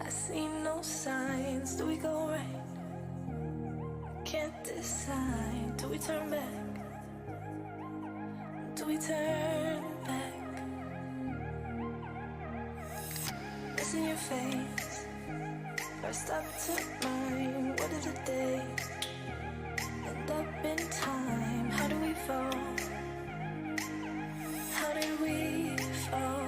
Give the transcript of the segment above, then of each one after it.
I see no signs. Do we go right? Can't decide. Do we turn back? Do we turn back? It's in your face. First up to mine. What are the days? End up in time. How do we fall? How did we fall?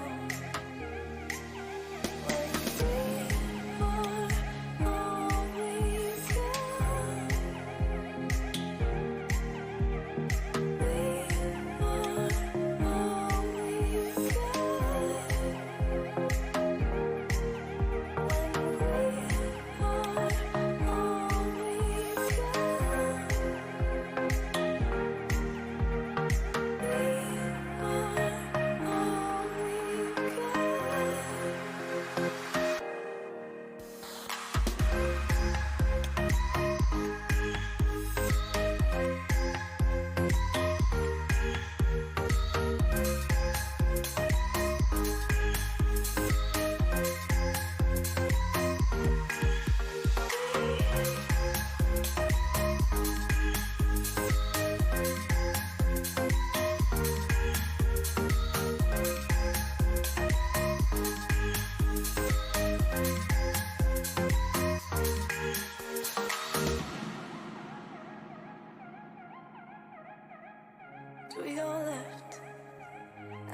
Do we go left?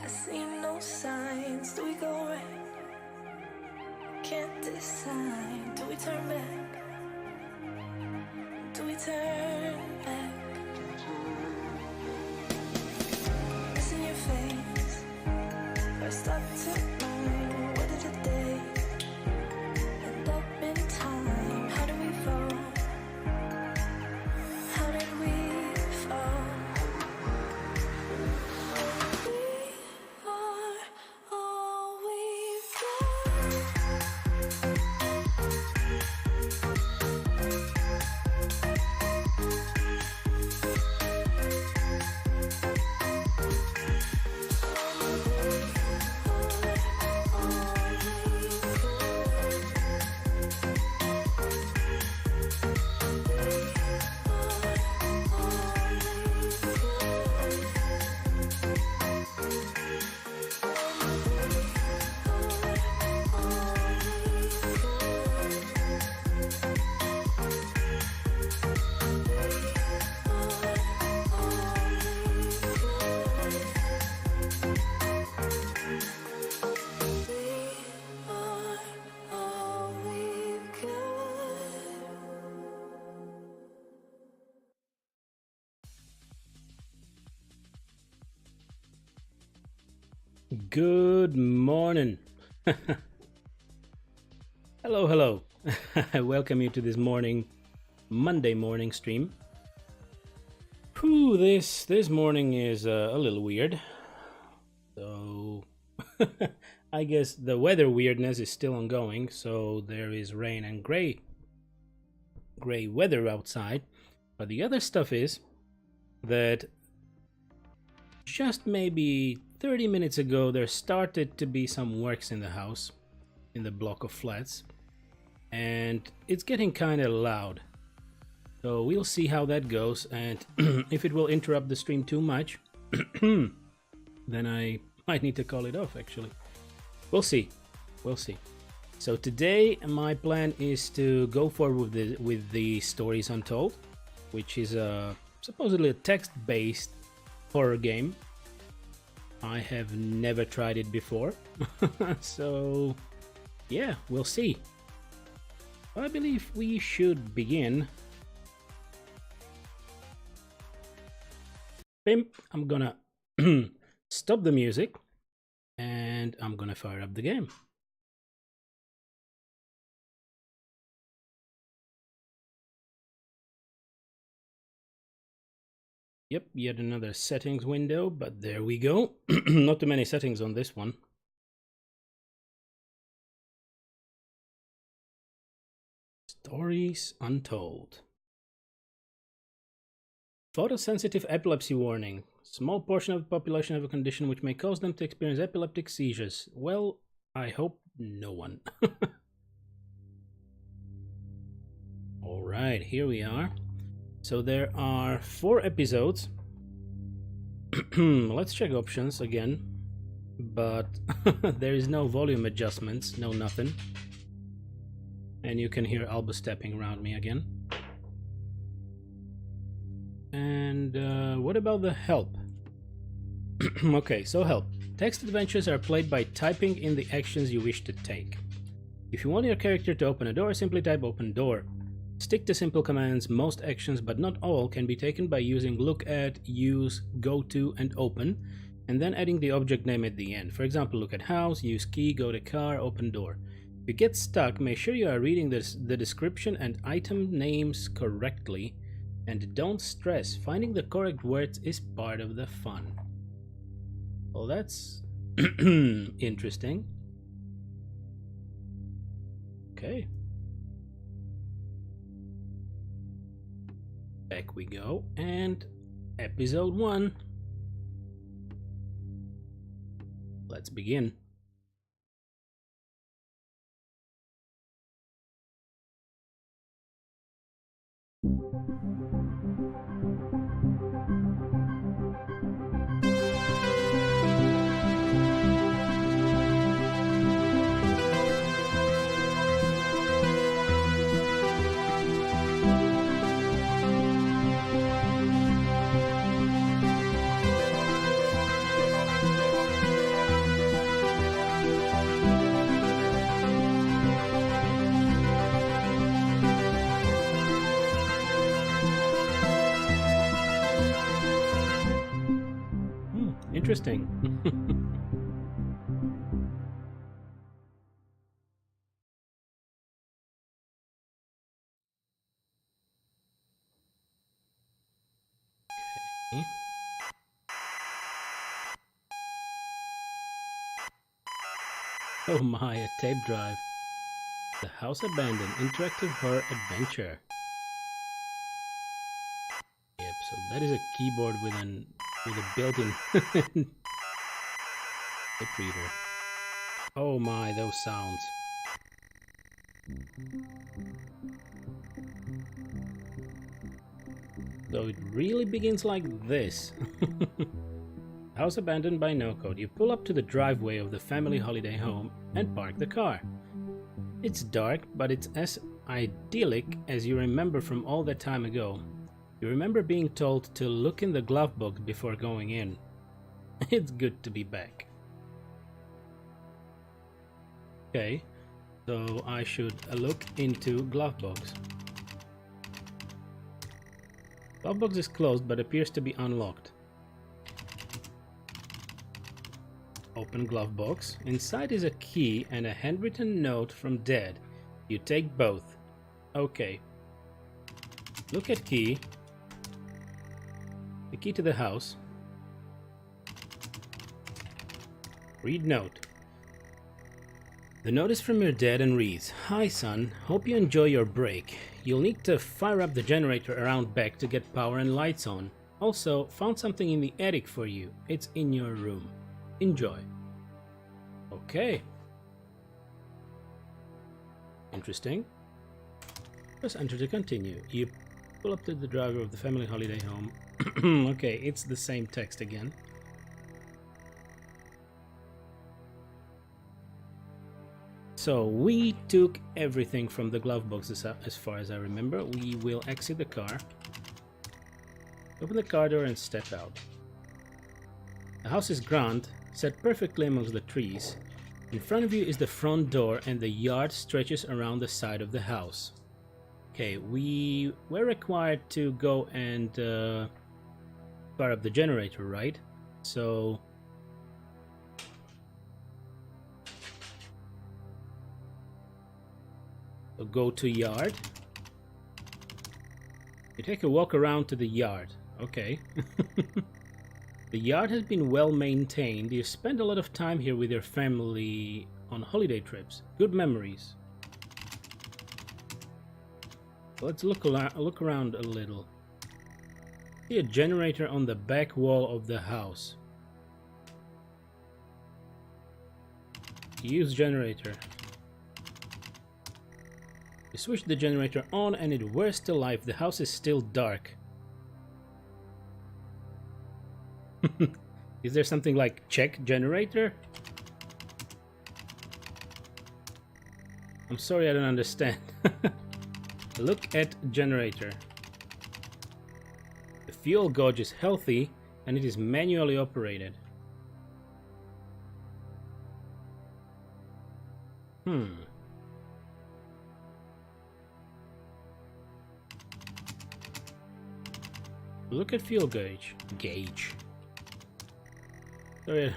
I see no signs. Do we go right? Can't decide. Do we turn back? Do we turn back? It's in your face. First up to mine. What are the days? End up in time. How do we fall? How did we fall? Good morning. Hello. I welcome you to this Monday morning stream. Whew, this morning is a little weird. So I guess the weather weirdness is still ongoing. So there is rain and gray weather outside. But the other stuff is that just maybe 30 minutes ago, there started to be some works in the house, in the block of flats, and it's getting kind of loud. So we'll see how that goes, and if it will interrupt the stream too much, then I might need to call it off, actually. We'll see. So today, my plan is to go forward with the stories Untold, which is supposedly a text-based horror game. I have never tried it before, so yeah, we'll see. I believe we should begin. Pimp, I'm gonna stop the music and I'm gonna fire up the game. Yep, yet another settings window, but there we go. Not too many settings on this one. Stories Untold. Photosensitive epilepsy warning. Small portion of the population have a condition which may cause them to experience epileptic seizures. Well, I hope no one. All right, here we are. So there are 4 episodes. Let's check options again. But there is no volume adjustments, no nothing. And you can hear Alba stepping around me again. And what about the help? Okay, so help. Text adventures are played by typing in the actions you wish to take. If you want your character to open a door, simply type open door. Stick to simple commands. Most actions, but not all, can be taken by using look at, use, go to, and open, and then adding the object name at the end. For example, look at house, use key, go to car, open door. If you get stuck, make sure you are reading the description and item names correctly, and don't stress. Finding the correct words is part of the fun. Well, that's interesting. Okay. Back we go, and episode 1. Let's begin. Interesting. Okay. Oh my, a tape drive. The House Abandoned Interactive Horror Adventure. Yep, so that is a keyboard with a built-in tape reader. Oh my, those sounds. So it really begins like this. House abandoned by no code. You pull up to the driveway of the family holiday home and park the car. It's dark, but it's as idyllic as you remember from all that time ago. You remember being told to look in the glove box before going in. It's good to be back. Okay, so I should look into glove box. Glove box is closed but appears to be unlocked. Open glove box. Inside is a key and a handwritten note from Dad. You take both. Okay. Look at key. The key to the house. Read note. The note is from your dad and reads, "Hi son, hope you enjoy your break. You'll need to fire up the generator around back to get power and lights on. Also, found something in the attic for you. It's in your room. Enjoy." Okay. Interesting. Press enter to continue. You pull up to the driver of the family holiday home. Okay, it's the same text again. So we took everything from the glove box as far as I remember. We will exit the car, open the car door and step out. The house is grand, set perfectly amongst the trees. In front of you is the front door and the yard stretches around the side of the house. Okay, we were required to go and fire up the generator, right? So go to yard. You take a walk around to the yard. Okay. The yard has been well maintained. You spend a lot of time here with your family on holiday trips. Good memories. Let's look around a little. See a generator on the back wall of the house. Use generator. You switch the generator on and it whirs to life. The house is still dark. Is there something like check generator? I'm sorry, I don't understand. Look at generator. The fuel gauge is healthy and it is manually operated. Look at fuel gauge. Sorry.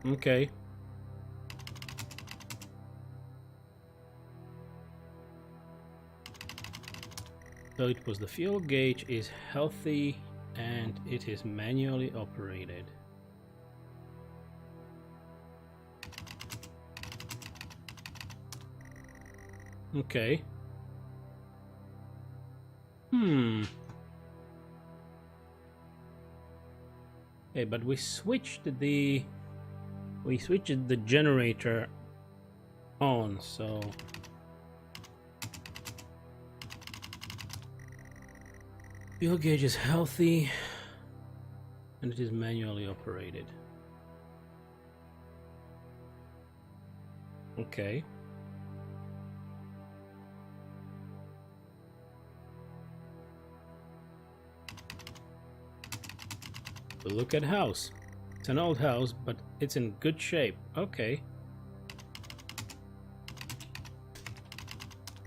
Okay. So it was the fuel gauge is healthy and it is manually operated. Okay. Okay, but we switched the generator on, so fuel gauge is healthy and it is manually operated. Okay. Look at house. It's an old house, but it's in good shape. Okay.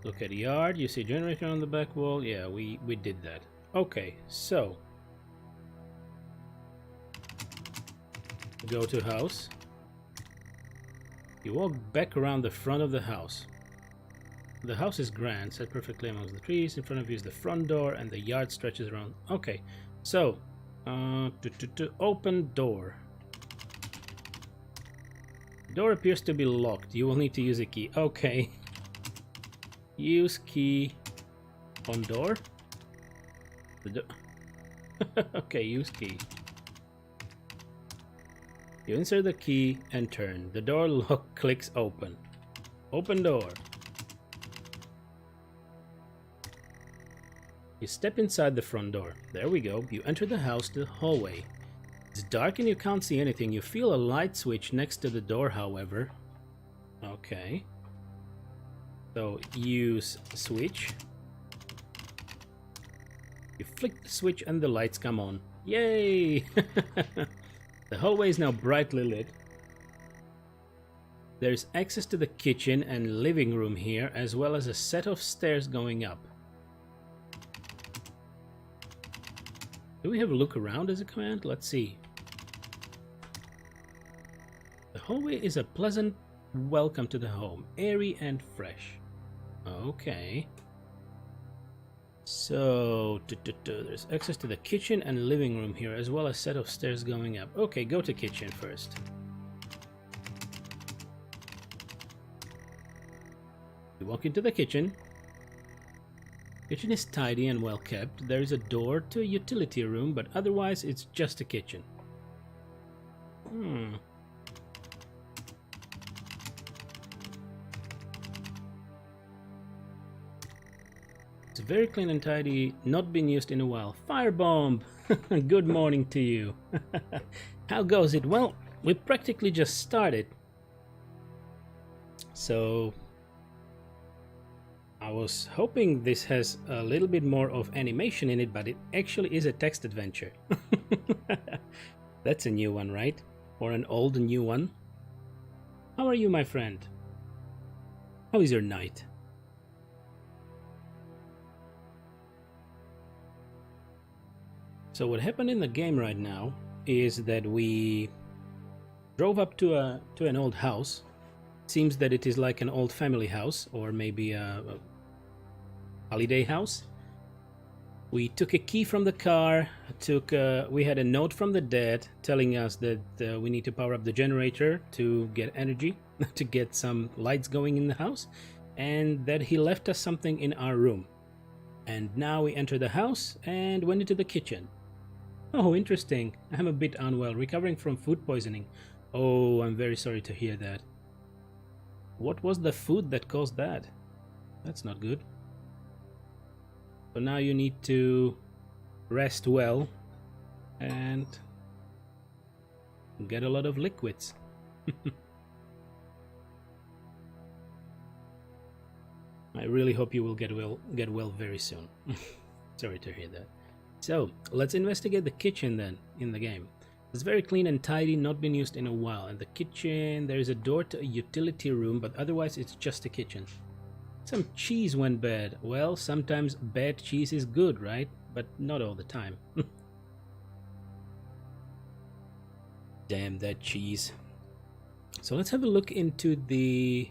Look at yard. You see generator on the back wall. Yeah, we did that. Okay, so go to house. You walk back around the front of the house. The house is grand, set perfectly amongst the trees. In front of you is the front door and the yard stretches around. Okay, so open door. Door appears to be locked. You will need to use a key. Okay. Use key on door. Okay, use key. You insert the key and turn. The door lock clicks open. Open door. You step inside the front door. There we go. You enter the house to the hallway. It's dark and you can't see anything. You feel a light switch next to the door, however. Okay. So use switch. You flick the switch and the lights come on. Yay! The hallway is now brightly lit. There's access to the kitchen and living room here, as well as a set of stairs going up. Do we have a look around as a command? Let's see. The hallway is a pleasant welcome to the home, airy and fresh. Okay. So, there's access to the kitchen and living room here, as well as a set of stairs going up. Okay, go to kitchen first. You walk into the kitchen. Kitchen is tidy and well kept. There is a door to a utility room, but otherwise it's just a kitchen. It's very clean and tidy, not been used in a while. Firebomb! Good morning to you. How goes it? Well, we practically just started. So I was hoping this has a little bit more of animation in it, but it actually is a text adventure. That's a new one, right? Or an old new one? How are you, my friend? How is your night? So what happened in the game right now is that we drove up to an old house. It seems that it is like an old family house, or maybe a holiday house. We took a key from the car, we had a note from the dad telling us that we need to power up the generator to get energy, to get some lights going in the house, and that he left us something in our room. And now we enter the house and went into the kitchen. Oh, interesting. I'm a bit unwell, recovering from food poisoning. Oh, I'm very sorry to hear that. What was the food that caused that? That's not good. So now you need to rest well and get a lot of liquids. I really hope you will get well very soon. Sorry to hear that. So let's investigate the kitchen then in the game. It's very clean and tidy, not been used in a while. And the kitchen, there is a door to a utility room, but otherwise it's just a kitchen. Some cheese went bad. Well, sometimes bad cheese is good, right? But not all the time. Damn that cheese. So let's have a look into the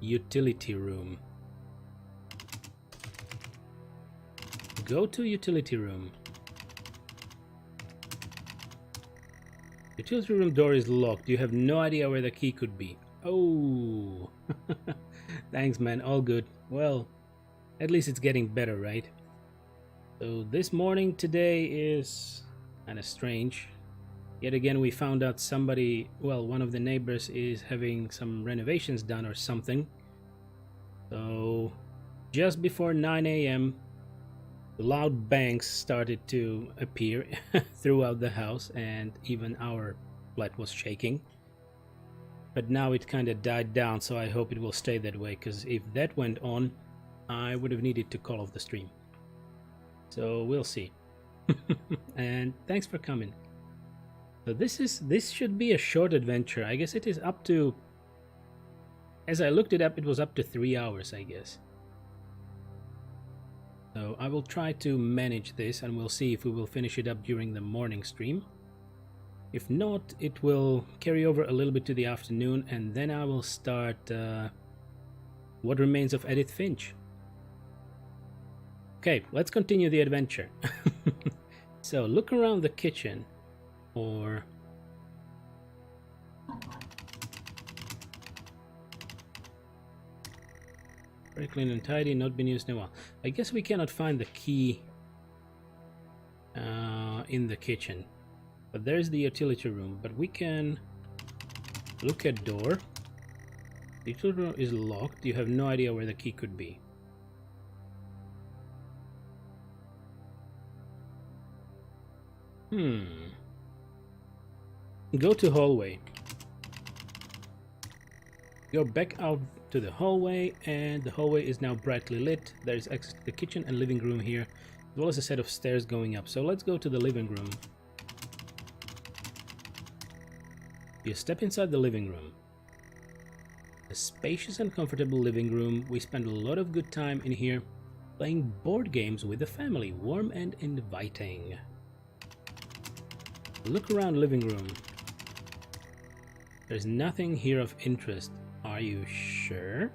utility room. Go to utility room. Utility room door is locked. You have no idea where the key could be. Oh. Thanks, man. All good. Well, at least it's getting better, right? So this morning today is kind of strange. Yet again, we found out somebody, well, one of the neighbors is having some renovations done or something. So just before 9 a.m., loud bangs started to appear throughout the house, and even our flat was shaking. But now it kind of died down, so I hope it will stay that way, because if that went on, I would have needed to call off the stream. So we'll see. And thanks for coming. So this should be a short adventure. I guess it is up to, as I looked it up, it was up to 3 hours, I guess. So I will try to manage this, and we'll see if we will finish it up during the morning stream. If not, it will carry over a little bit to the afternoon, and then I will start What Remains of Edith Finch. Okay, let's continue the adventure. So look around the kitchen, or very clean and tidy, not been used in a while. I guess we cannot find the key in the kitchen, but there's the utility room. But we can look at door. The utility room is locked. You have no idea where the key could be. Go to hallway. Go back out to the hallway, and the hallway is now brightly lit. There is access to the kitchen and living room here, as well as a set of stairs going up. So let's go to the living room. You step inside the living room. A spacious and comfortable living room. We spend a lot of good time in here playing board games with the family. Warm and inviting. Look around living room. There's nothing here of interest. Are you sure?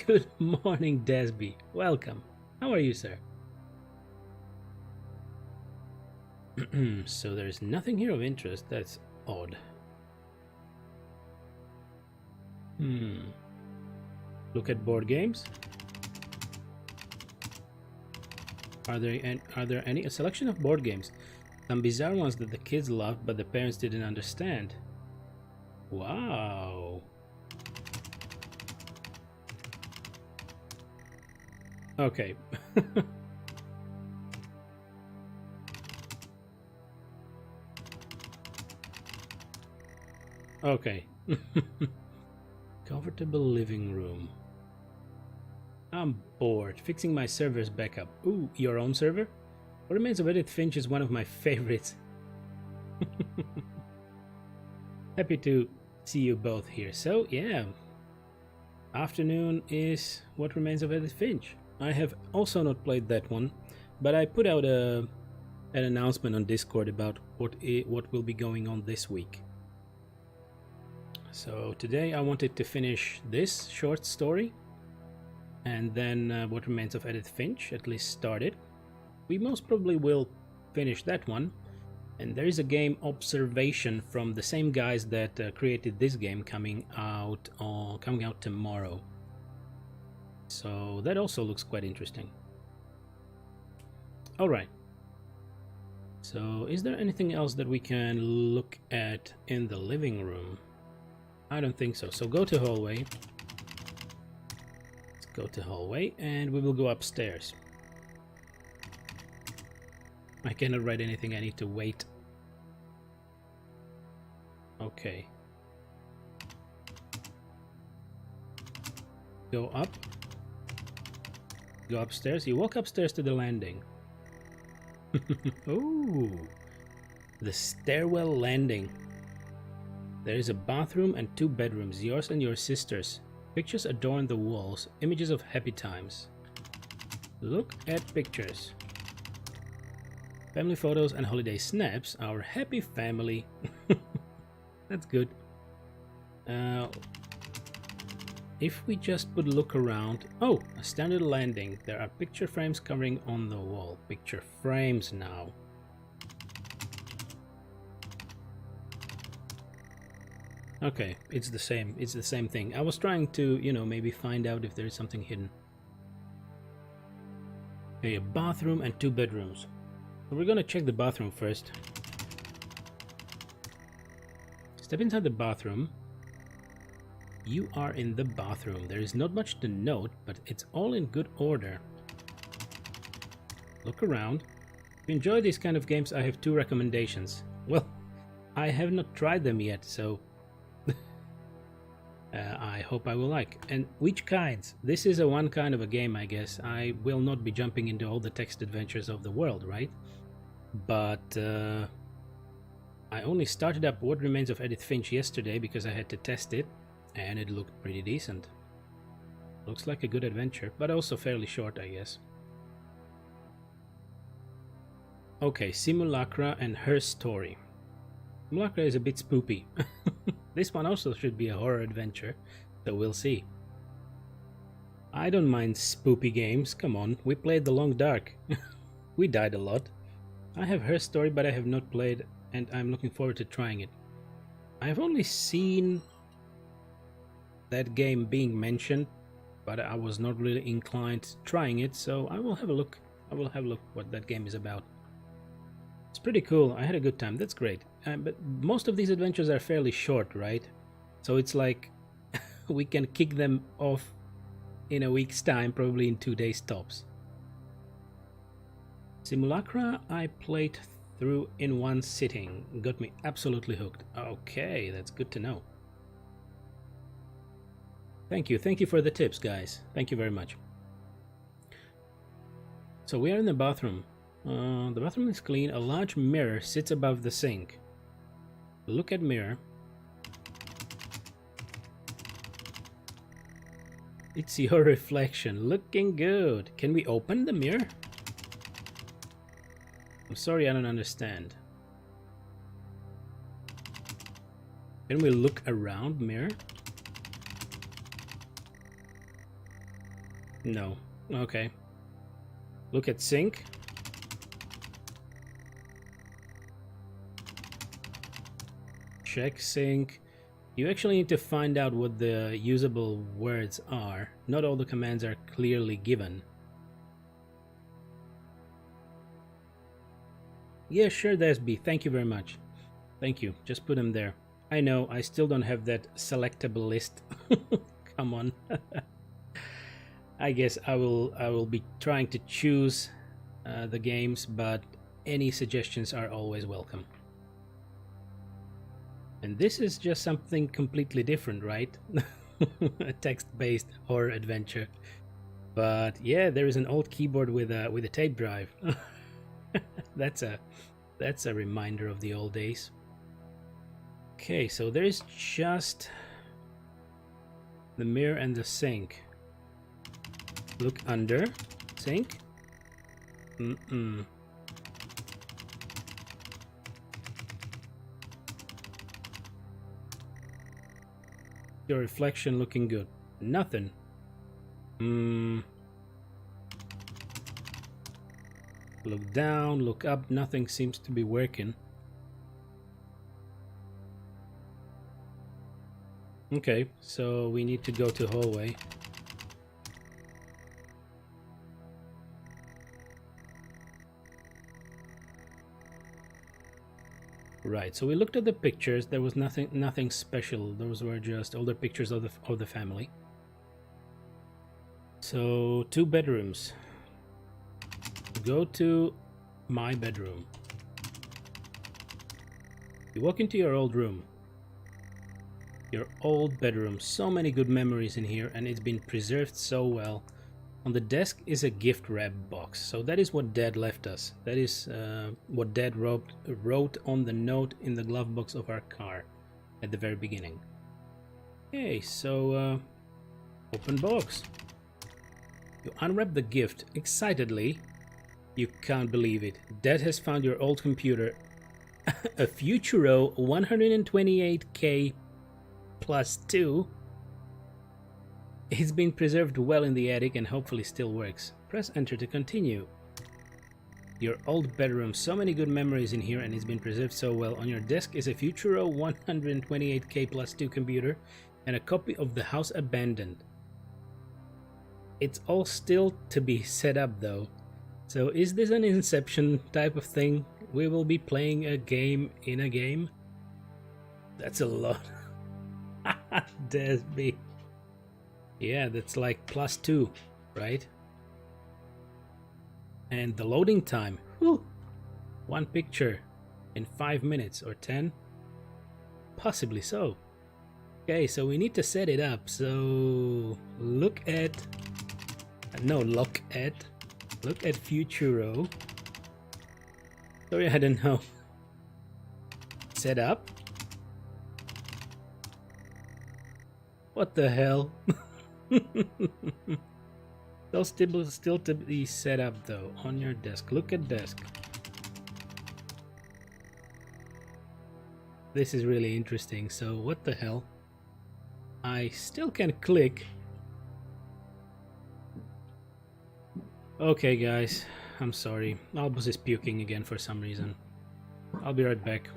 Good morning, Desby. Welcome. How are you, sir? So there's nothing here of interest. That's odd. Look at board games. Are there any? A selection of board games. Some bizarre ones that the kids loved, but the parents didn't understand. Wow. Okay. Okay. Comfortable living room. I'm bored. Fixing my servers back up. Ooh, your own server? What Remains of Edith Finch is one of my favorites. Happy to see you both here. So, yeah. Afternoon is What Remains of Edith Finch. I have also not played that one, but I put out an announcement on Discord about what will be going on this week. So today I wanted to finish this short story, and then What Remains of Edith Finch, at least started. We most probably will finish that one, and there is a game Observation from the same guys that created this game coming out tomorrow. So that also looks quite interesting. All right. So, is there anything else that we can look at in the living room? I don't think so. So go to hallway. Let's go to hallway and we will go upstairs. I cannot write anything, I need to wait. Okay. Go up. Go upstairs. You walk upstairs to the landing. Oh, the stairwell landing. There is a bathroom and 2 bedrooms, yours and your sister's. Pictures adorn the walls, images of happy times. Look at pictures. Family photos and holiday snaps, our happy family. That's good. If we just put look around... Oh, a standard landing. There are picture frames covering on the wall. Picture frames now. Okay, it's the same. It's the same thing. I was trying to, you know, maybe find out if there is something hidden. Okay, a bathroom and 2 bedrooms. So we're gonna check the bathroom first. Step inside the bathroom. You are in the bathroom. There is not much to note, but it's all in good order. Look around. If you enjoy these kind of games, I have 2 recommendations. Well, I have not tried them yet, so I hope I will like. And which kinds? This is a one kind of a game, I guess. I will not be jumping into all the text adventures of the world, right? But I only started up What Remains of Edith Finch yesterday because I had to test it. And it looked pretty decent. Looks like a good adventure, but also fairly short, I guess. Okay, Simulacra and Her Story. Simulacra is a bit spoopy. This one also should be a horror adventure, so we'll see. I don't mind spoopy games, come on, we played The Long Dark. We died a lot. I have Her Story, but I have not played, and I'm looking forward to trying it. I have only seen that game being mentioned, but I was not really inclined trying it, so I will have a look. I will have a look what that game is about. It's pretty cool. I had a good time. That's great. But most of these adventures are fairly short, right? So it's like we can kick them off in a week's time, probably in 2 days tops. Simulacra I played through in one sitting. Got me absolutely hooked. Okay, that's good to know. Thank you for the tips, guys. Thank you very much. So we are in the bathroom. The bathroom is clean. A large mirror sits above the sink. Look at mirror. It's your reflection. Looking good. Can we open the mirror? I'm sorry, I don't understand. Can we look around mirror? No. Okay. Look at sink. Check sink. You actually need to find out what the usable words are. Not all the commands are clearly given. Yeah, sure, Desby. Thank you very much. Thank you. Just put them there. I know, I still don't have that selectable list. Come on. I guess I will be trying to choose the games, but any suggestions are always welcome. And this is just something completely different, right? A text-based horror adventure. But yeah, there is an old keyboard with a tape drive. That's a reminder of the old days. Okay, so there is just the mirror and the sink. Look under sink. Your reflection looking good. Nothing. Look down, look up, nothing seems to be working. Okay, so we need to go to hallway. Right, so we looked at the pictures. There was nothing special. Those were just older pictures of the family. So 2 bedrooms. Go to my bedroom. You walk into your old room. Your old bedroom. So many good memories in here, and it's been preserved so well. On the desk is a gift wrap box. So that is what Dad left us. That is what Dad wrote on the note in the glove box of our car at the very beginning. Okay, so open box. You unwrap the gift excitedly. You can't believe it. Dad has found your old computer. A Futuro 128K plus 2. It's been preserved well in the attic and hopefully still works. Press enter to continue. Your old bedroom, so many good memories in here and it's been preserved so well. On your desk is a Futuro 128K plus 2 computer and a copy of The House Abandoned. It's all still to be set up though. So is this an Inception type of thing? We will be playing a game in a game? That's a lot. Desby. Yeah, that's like plus 2, right? And the loading time, whew, 1 picture in 5 minutes or 10? Possibly so. Okay, so we need to set it up. So look at Futuro. Sorry, I don't know. Set up? What the hell? Still to be set up though on your desk. Look at desk. This is really interesting. So what the hell? I still can click. Okay guys, I'm sorry. Albus is puking again for some reason. I'll be right back.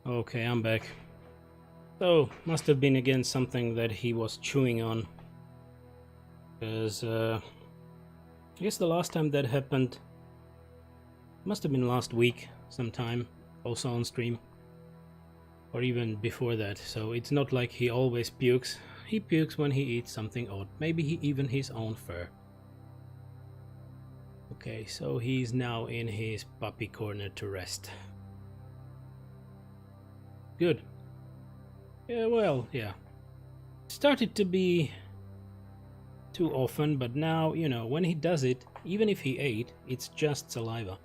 Okay, I'm back. So, must have been again something that he was chewing on. Because, I guess the last time that happened must have been last week sometime, also on stream. Or even before that, so it's not like he always pukes. He pukes when he eats something odd. Maybe even his own fur. Okay, so he's now in his puppy corner to rest. Good. Yeah, well, yeah. Started to be too often, but now, you know, when he does it, even if he ate, it's just saliva.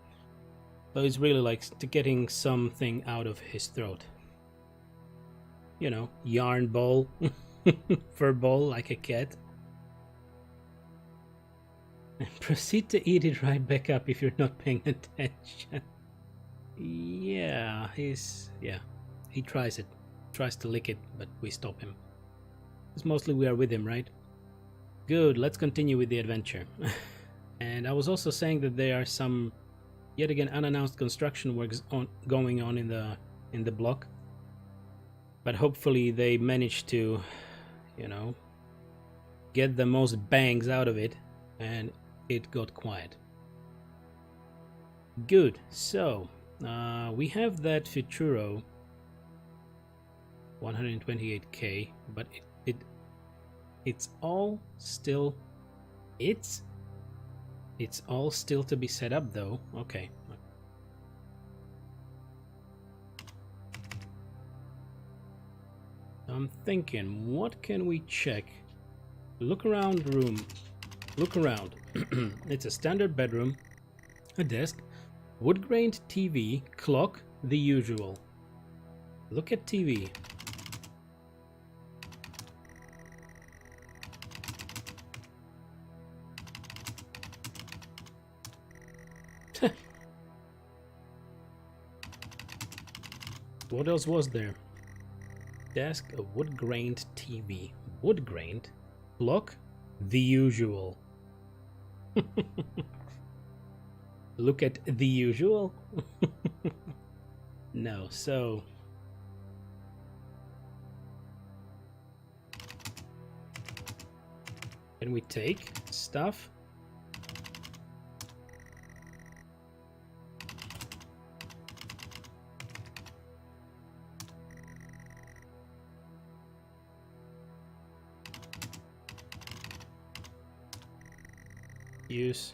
So it's really like getting something out of his throat. You know, yarn ball, fur ball like a cat. And proceed to eat it right back up if you're not paying attention. Yeah, he tries it. Tries to lick it, but we stop him. Because mostly we are with him, right? Good, let's continue with the adventure. And I was also saying that there are some, yet again, unannounced construction works going on in the block. But hopefully they managed to, you know, get the most bangs out of it, and it got quiet. Good, so we have that Futuro 128k, but it's all still it's all still to be set up though. Okay. I'm thinking, what can we check? Look around room. Look around. It's a standard bedroom, a desk, wood-grained TV, clock, the usual. Look at TV. What else was there? Desk, a wood-grained TV. Wood-grained? Clock? The usual. Look at the usual? No, so... Can we take stuff?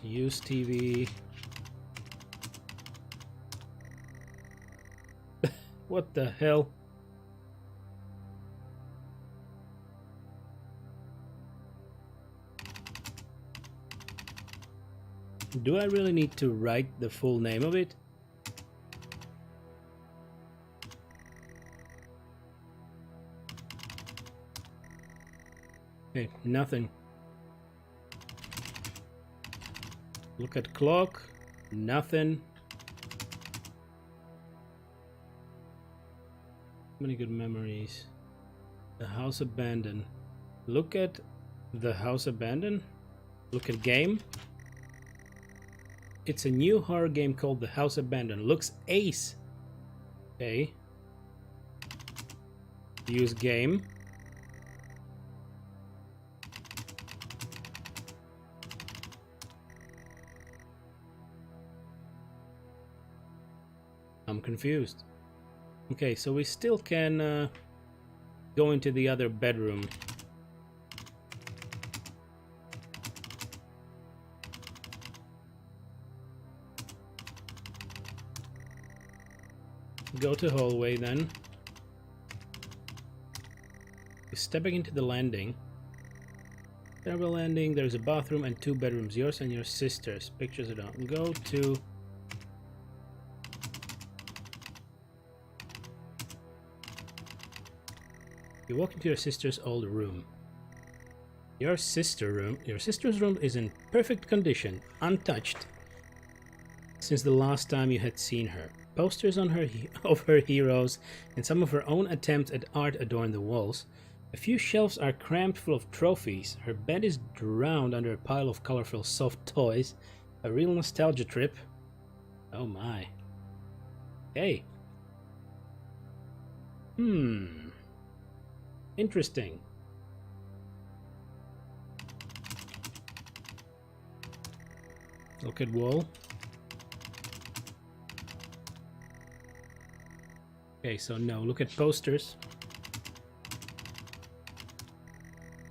Use TV. What the hell? Do I really need to write the full name of it? Okay, nothing. Look at clock. Nothing. Many good memories. The house abandoned. Look at the house abandoned. Look at game. It's a new horror game called The House Abandoned. Looks ace. Okay. Use game. I'm confused. Okay, so we still can go into the other bedroom. Go to hallway then. You're stepping into the landing. Terrible landing. There's a bathroom and 2 bedrooms. Yours and your sister's. Pictures it out. Go to... You walk into your sister's old room. Your sister's room is in perfect condition, untouched, since the last time you had seen her. Posters on her of her heroes and some of her own attempts at art adorn the walls. A few shelves are crammed full of trophies. Her bed is drowned under a pile of colorful soft toys. A real nostalgia trip. Oh my. Hey. Interesting. Look at wall. Okay, so no, look at posters.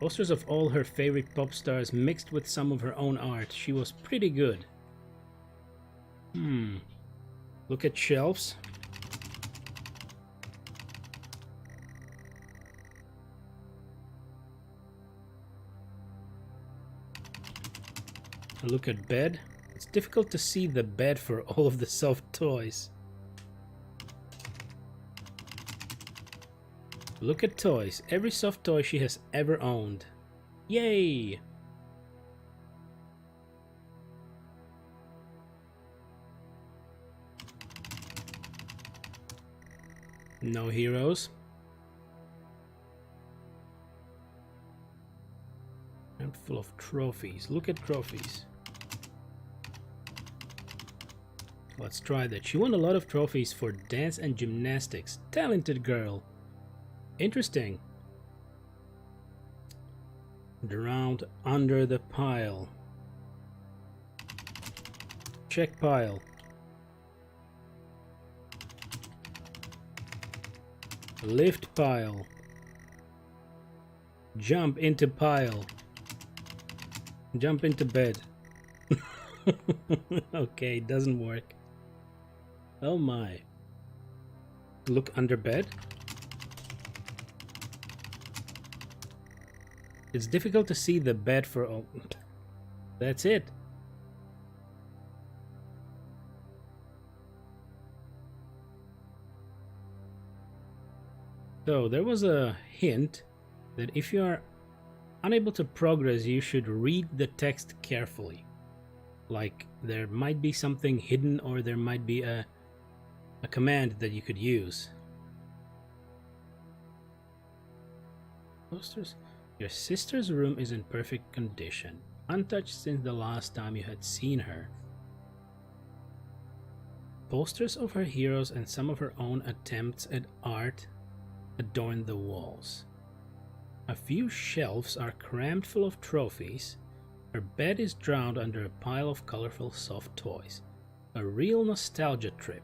Posters of all her favorite pop stars mixed with some of her own art. She was pretty good. Look at shelves. Look at bed. It's difficult to see the bed for all of the soft toys. Look at toys. Every soft toy she has ever owned. Yay! No heroes. Handful of trophies. Look at trophies. Let's try that. She won a lot of trophies for dance and gymnastics. Talented girl. Interesting. Drowned under the pile. Check pile. Lift pile. Jump into pile. Jump into bed. Okay, doesn't work. Oh my. Look under bed. It's difficult to see the bed for all. That's it. So there was a hint that if you are unable to progress, you should read the text carefully. Like there might be something hidden, or there might be a command that you could use. Posters. Your sister's room is in perfect condition, untouched since the last time you had seen her. Posters of her heroes and some of her own attempts at art adorn the walls. A few shelves are crammed full of trophies. Her bed is drowned under a pile of colorful soft toys. A real nostalgia trip.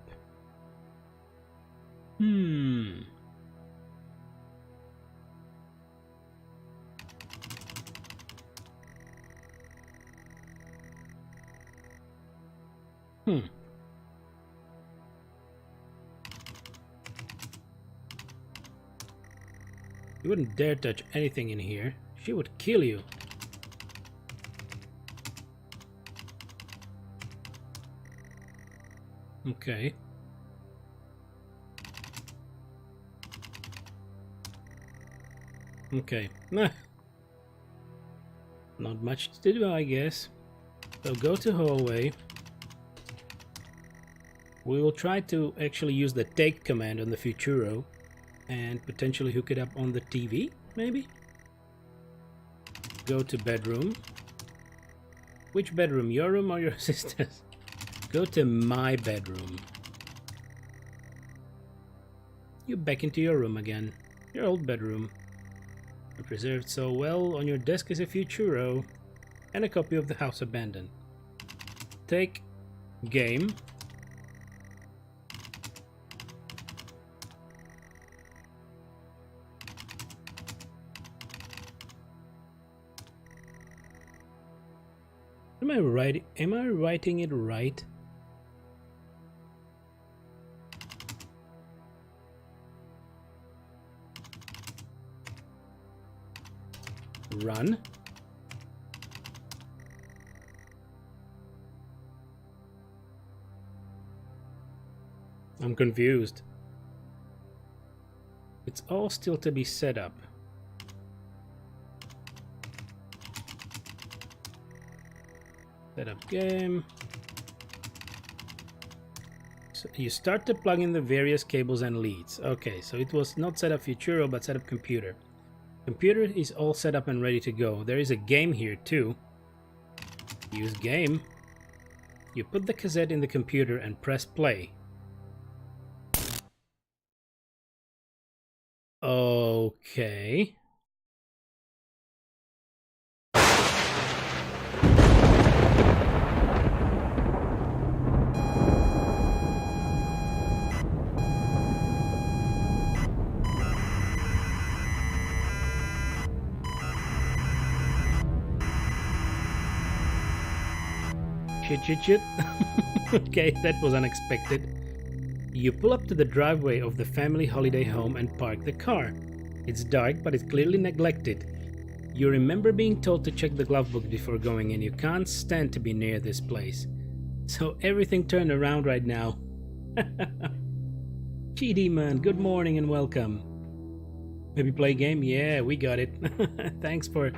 You wouldn't dare touch anything in here. She would kill you. Okay. Okay. Not much to do, I guess. So go to hallway. We will try to actually use the take command on the Futuro and potentially hook it up on the TV, maybe? Go to bedroom. Which bedroom? Your room or your sister's? Go to my bedroom. You back into your room again. Your old bedroom. Preserved so well. On your desk is a Futuro and a copy of The House Abandoned. Take game. Am I writing it right? Run. I'm confused. It's all still to be set up. Set up game. So you start to plug in the various cables and leads. Okay, so it was not set up Futuro, but set up computer. Computer is all set up and ready to go. There is a game here too. Use game. You put the cassette in the computer and press play. Okay. Shit. Okay, that was unexpected. You pull up to the driveway of the family holiday home and park the car. It's dark, but it's clearly neglected. You remember being told to check the glove book before going in. You can't stand to be near this place. So everything turned around right now. GD man, good morning and welcome. Maybe play a game? Yeah, we got it. Thanks for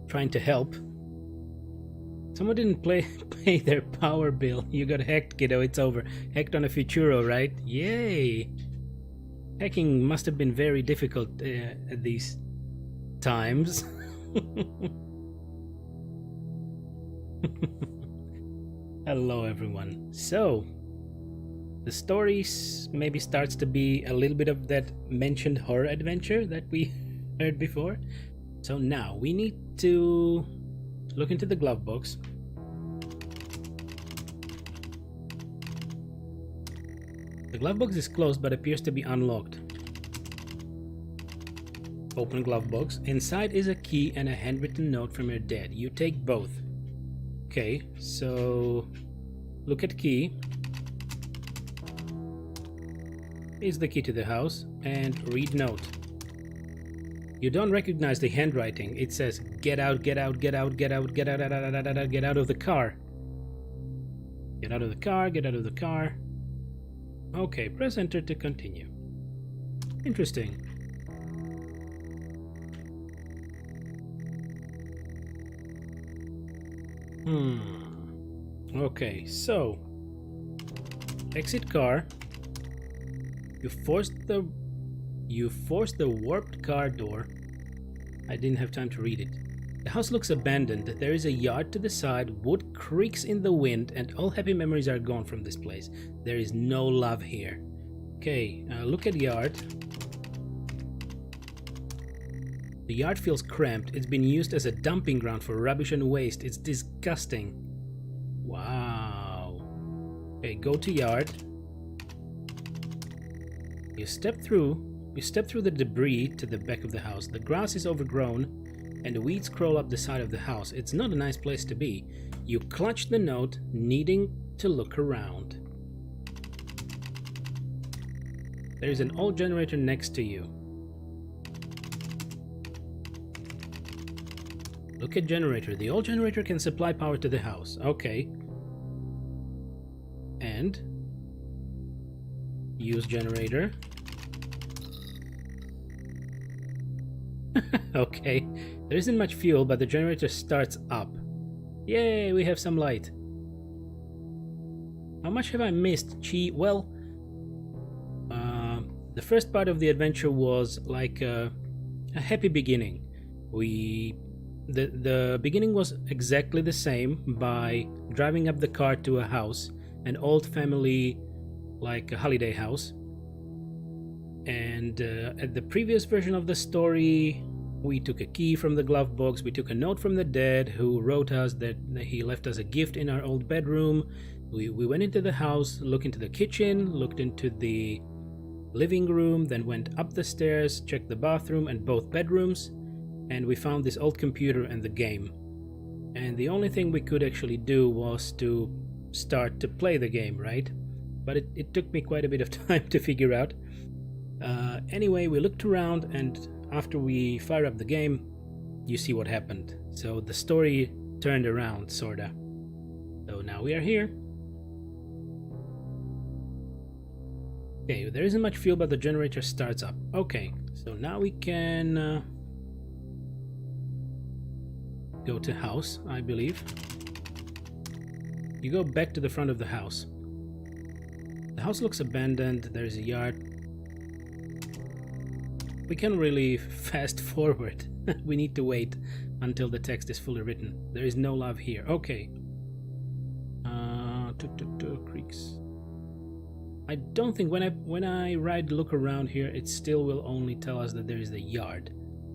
trying to help. Someone didn't pay their power bill. You got hacked, kiddo. It's over. Hacked on a Futuro, right? Yay! Hacking must have been very difficult at these times. Hello, everyone. So, the story maybe starts to be a little bit of that mentioned horror adventure that we heard before. So now we need to look into the glove box. The glove box is closed but appears to be unlocked. Open glove box. Inside is a key and a handwritten note from your dad. You take both. Okay, so look at key. Is the key to the house and read note. You don't recognize the handwriting. It says get out, get out, get out, get out, get out, get out of the car. Get out of the car, get out of the car. Okay, press enter to continue. Interesting. Okay, so exit car. You forced the warped car door. I didn't have time to read it. The house looks abandoned. There is a yard to the side, wood creaks in the wind, and all happy memories are gone from this place. There is no love here. Okay, look at yard. The yard feels cramped. It's been used as a dumping ground for rubbish and waste. It's disgusting. Wow. Okay, go to yard. You step through the debris to the back of the house. The grass is overgrown and the weeds crawl up the side of the house. It's not a nice place to be. You clutch the note, needing to look around. There is an old generator next to you. Look at generator. The old generator can supply power to the house. Okay. And use generator. Okay, there isn't much fuel, but the generator starts up. Yay, we have some light. How much have I missed? Well, the first part of the adventure was like a happy beginning. The beginning was exactly the same by driving up the car to a house, an old family, like a holiday house. And at the previous version of the story, we took a key from the glove box. We took a note from the dad who wrote us that he left us a gift in our old bedroom. We went into the house, looked into the kitchen, looked into the living room, then went up the stairs, checked the bathroom and both bedrooms, and we found this old computer and the game. And the only thing we could actually do was to start to play the game, right? But it took me quite a bit of time to figure out. Anyway, we looked around, and after we fire up the game, you see what happened. So the story turned around, sorta. So now we are here. Okay, there isn't much fuel, but the generator starts up. Okay, so now we can go to house, I believe. You go back to the front of the house. The house looks abandoned. There's a yard. We can't really fast forward. We need to wait until the text is fully written. There is no love here. Okay. Creeks. I don't think when I write look around here, it still will only tell us that there is the yard.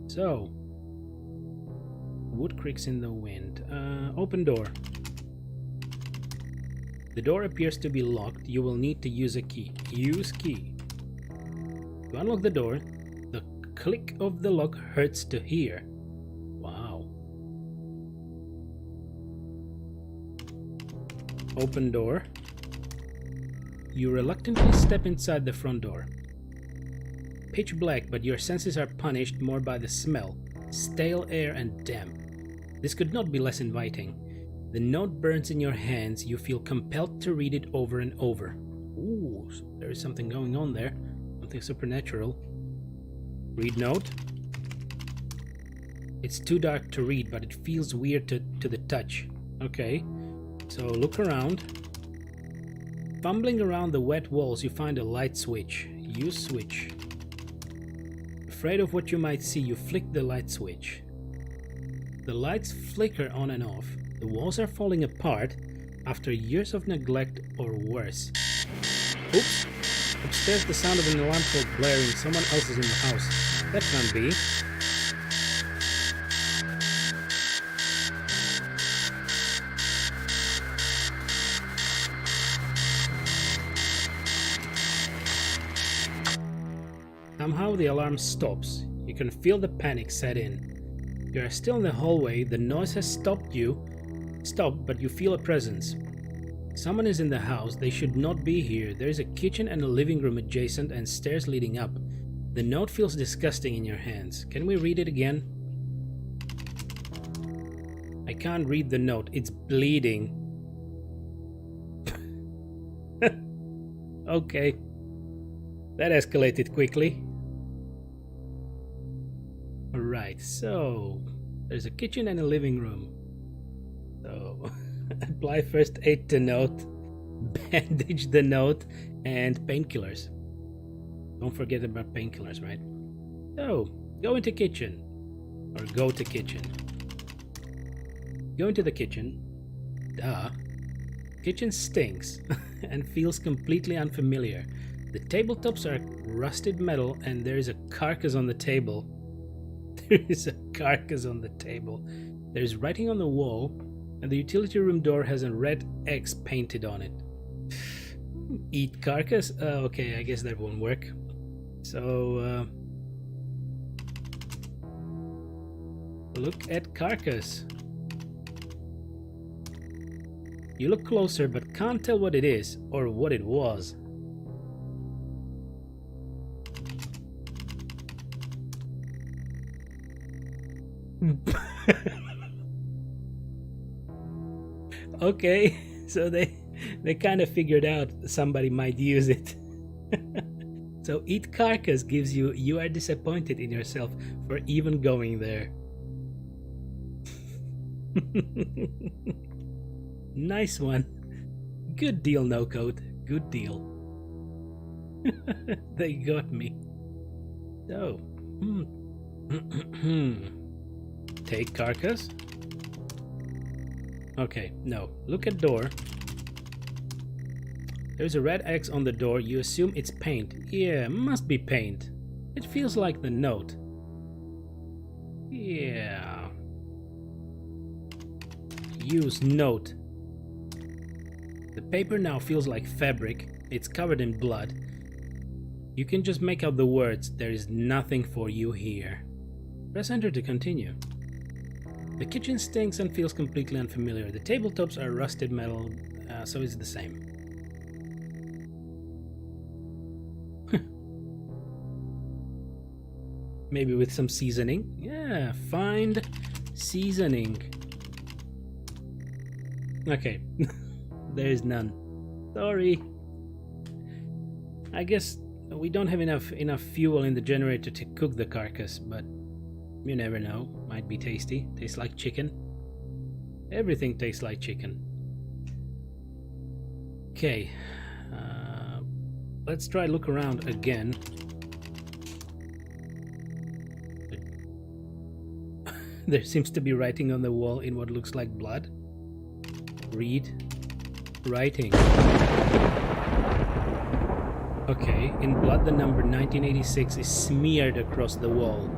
So wood creaks in the wind. Open door. The door appears to be locked. You will need to use a key. Use key. To unlock the door, the click of the lock hurts to hear. Wow. Open door. You reluctantly step inside the front door. Pitch black, but your senses are punished more by the smell, stale air and damp. This could not be less inviting. The note burns in your hands. You feel compelled to read it over and over. Ooh, there is something going on there. Something supernatural. Read note. It's too dark to read, but it feels weird to the touch. Okay, so look around. Fumbling around the wet walls, you find a light switch. Use switch. Afraid of what you might see, you flick the light switch. The lights flicker on and off. The walls are falling apart after years of neglect or worse. Oops! Upstairs the sound of an alarm clock blaring. Someone else is in the house. That can't be. Somehow the alarm stops. You can feel the panic set in. You are still in the hallway. The noise has stopped, but you feel a presence. Someone is in the house. They should not be here. There is a kitchen and a living room adjacent and stairs leading up. The note feels disgusting in your hands. Can we read it again? I can't read the note. It's bleeding. Okay. That escalated quickly. Alright, so there's a kitchen and a living room. So apply first aid to note, bandage the note, and painkillers. Don't forget about painkillers, right? So go into kitchen, or go to kitchen. Go into the kitchen. Duh. Kitchen stinks and feels completely unfamiliar. The tabletops are rusted metal and there is a carcass on the table. There is a carcass on the table. There is writing on the wall and the utility room door has a red X painted on it. Eat carcass? Okay, I guess that won't work. So, look at carcass. You look closer but can't tell what it is or what it was. Okay, so they kind of figured out somebody might use it. So eat carcass gives you are disappointed in yourself for even going there. Nice one. Good deal, no code. Good deal. They got me. So, take carcass. Okay, no. Look at door. There's a red X on the door. You assume it's paint. Yeah, must be paint. It feels like the note. Yeah. Use note. The paper now feels like fabric. It's covered in blood. You can just make out the words. There is nothing for you here. Press enter to continue. The kitchen stinks and feels completely unfamiliar. The tabletops are rusted metal, so it's the same. Maybe with some seasoning. Yeah, find seasoning. Okay, there is none. Sorry. I guess we don't have enough fuel in the generator to cook the carcass, but you never know. Might be tasty. Tastes like chicken. Everything tastes like chicken. Okay. Let's try look around again. There seems to be writing on the wall in what looks like blood. Read. Writing. Okay, in blood the number 1986 is smeared across the wall.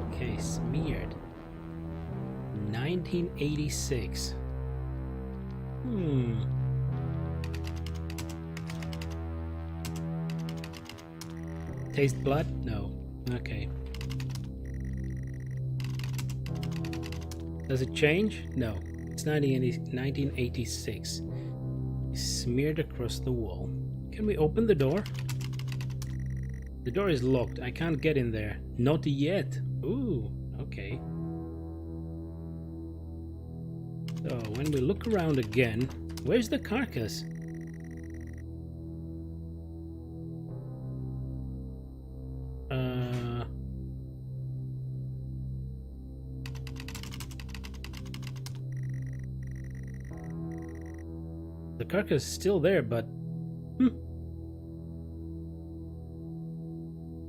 Okay, smeared. 1986. Taste blood? No. Okay. Does it change? No. It's 1986. smeared across the wall. Can we open the door? The door is locked. I can't get in there. Not yet. Ooh, okay. So when we look around again, where's the carcass? The carcass is still there, but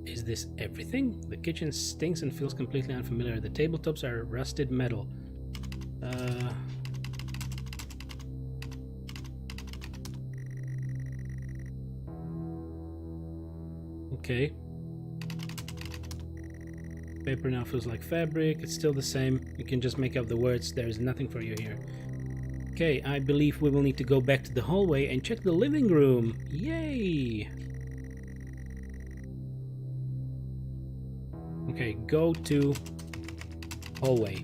is this everything? The kitchen stinks and feels completely unfamiliar. The tabletops are rusted metal. Okay. Paper now feels like fabric. It's still the same. You can just make up the words. There is nothing for you here. Okay, I believe we will need to go back to the hallway and check the living room. Yay! Okay, go to hallway.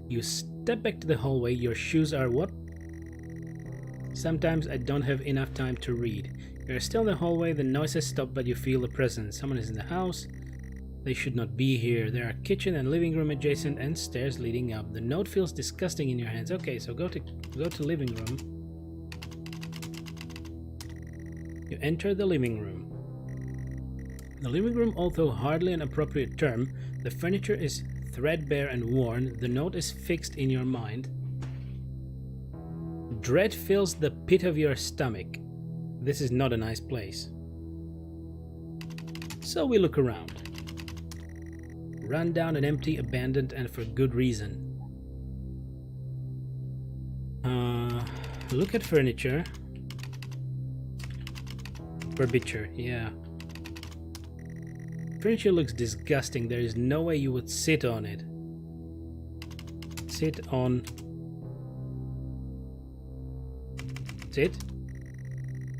You step back to the hallway. Your shoes are what? Sometimes I don't have enough time to read. You're still in the hallway, the noise has stopped, but you feel a presence. Someone is in the house. They should not be here. There are kitchen and living room adjacent and stairs leading up. The note feels disgusting in your hands. Okay, so go to living room. You enter the living room. The living room, although hardly an appropriate term, the furniture is threadbare and worn. The note is fixed in your mind. Dread fills the pit of your stomach. This is not a nice place. So we look around. Run down and empty, abandoned, and for good reason. Look at furniture. Furniture, yeah. Furniture looks disgusting. There is no way you would sit on it. Sit on... Sit?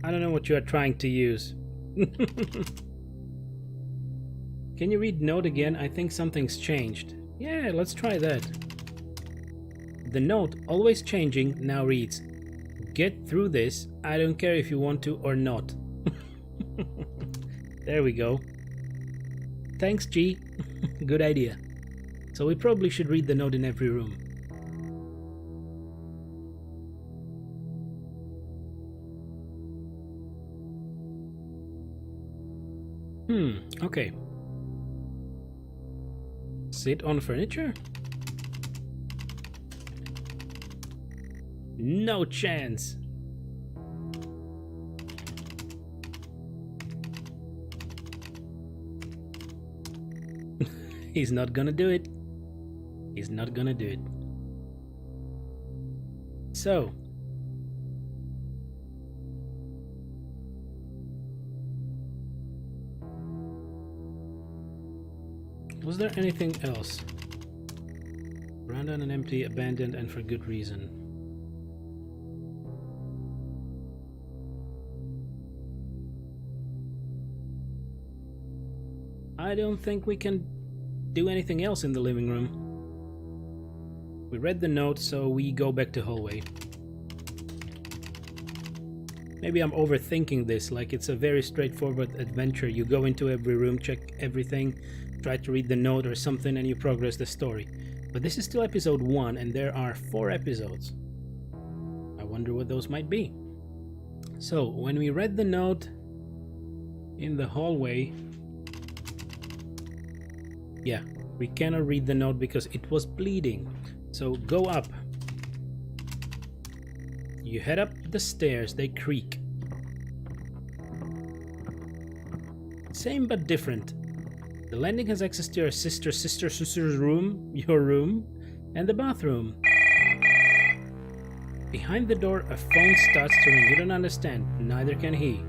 I don't know what you are trying to use. Can you read note again? I think something's changed. Yeah, let's try that. The note, always changing, now reads, "Get through this. I don't care if you want to or not." There we go. Thanks, G. Good idea. So we probably should read the note in every room. Okay. Sit on furniture? No chance. He's not gonna do it. He's not gonna do it. So, was there anything else? Random and empty, abandoned, and for good reason. I don't think we can do anything else in the living room. We read the note, so we go back to hallway. Maybe I'm overthinking this, like it's a very straightforward adventure. You go into every room, check everything, try to read the note or something, and you progress the story. But this is still episode 1, and there are 4 episodes. I wonder what those might be. So, when we read the note in the hallway, yeah, we cannot read the note because it was bleeding. So go up. You head up the stairs, they creak. Same but different. The landing has access to your sister's room, your room, and the bathroom. Behind the door, a phone starts to ring. You don't understand, neither can he.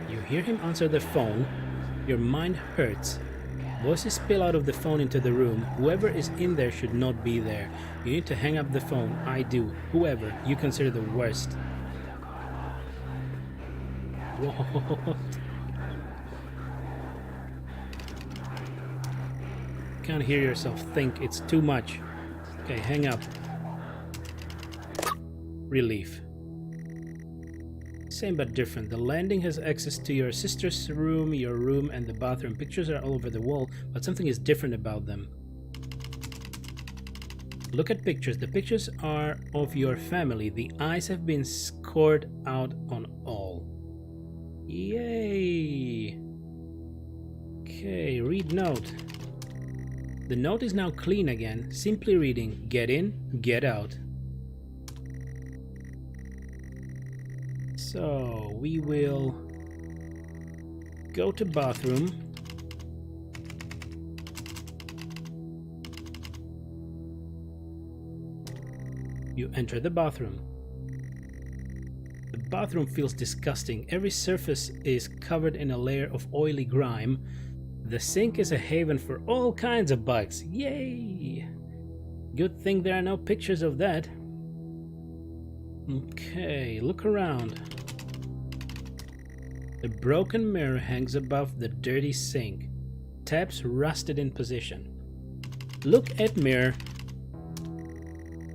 You hear him answer the phone. Your mind hurts. Voices spill out of the phone into the room. Whoever is in there should not be there. You need to hang up the phone. I do. Whoever you consider the worst. What? Can't hear yourself think. It's too much. Okay, hang up. Relief. Same but different. The landing has access to your sister's room, your room, and the bathroom. Pictures are all over the wall, but something is different about them. Look at pictures. The pictures are of your family. The eyes have been scored out on all. Yay! Okay, read note. The note is now clean again. Simply reading, get in, get out. So we will go to bathroom. You enter the bathroom. The bathroom feels disgusting. Every surface is covered in a layer of oily grime. The sink is a haven for all kinds of bugs. Yay! Good thing there are no pictures of that. Okay, look around. A broken mirror hangs above the dirty sink. Taps rusted in position. Look at mirror.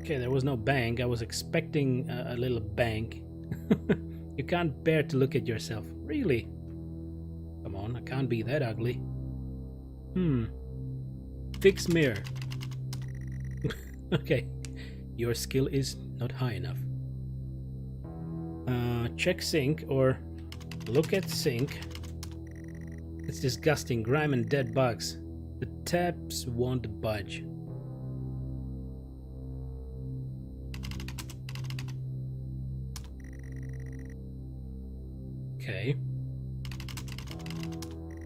Okay, there was no bang. I was expecting a little bang. You can't bear to look at yourself. Really? Come on, I can't be that ugly. Fix mirror. Okay, your skill is not high enough. Check sink or look at sink. It's disgusting. Grime and dead bugs. The taps won't budge. Okay.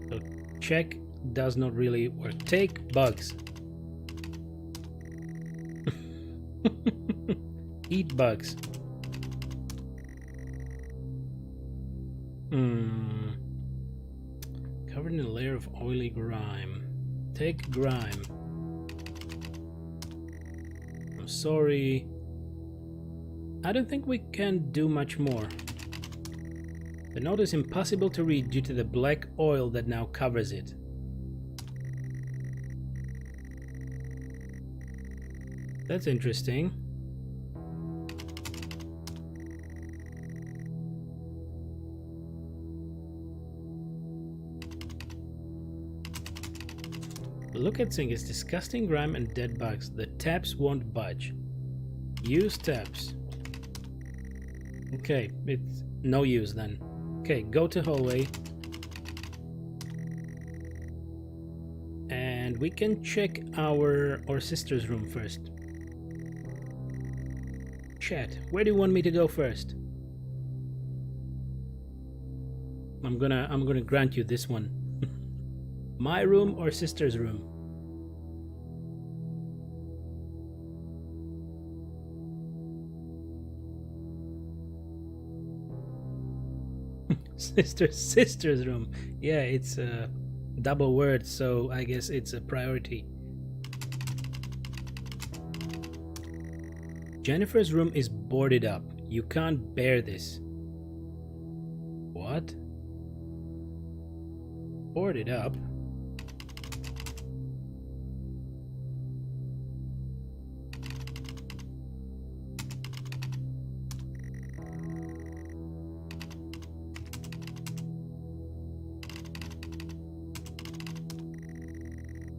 So check does not really work. Take bugs. Eat bugs. Covered in a layer of oily grime. Take grime. I'm sorry. I don't think we can do much more. The note is impossible to read due to the black oil that now covers it. That's interesting. Look at sink. It's disgusting grime and dead bugs. The taps won't budge. Use taps. Okay, it's no use then. Okay, go to hallway. And we can check our sister's room first. Chat, where do you want me to go first? I'm gonna grant you this one. My room or sister's room? Sister's room. Yeah, it's a double word, so I guess it's a priority. Jennifer's room is boarded up. You can't bear this. What? Boarded up?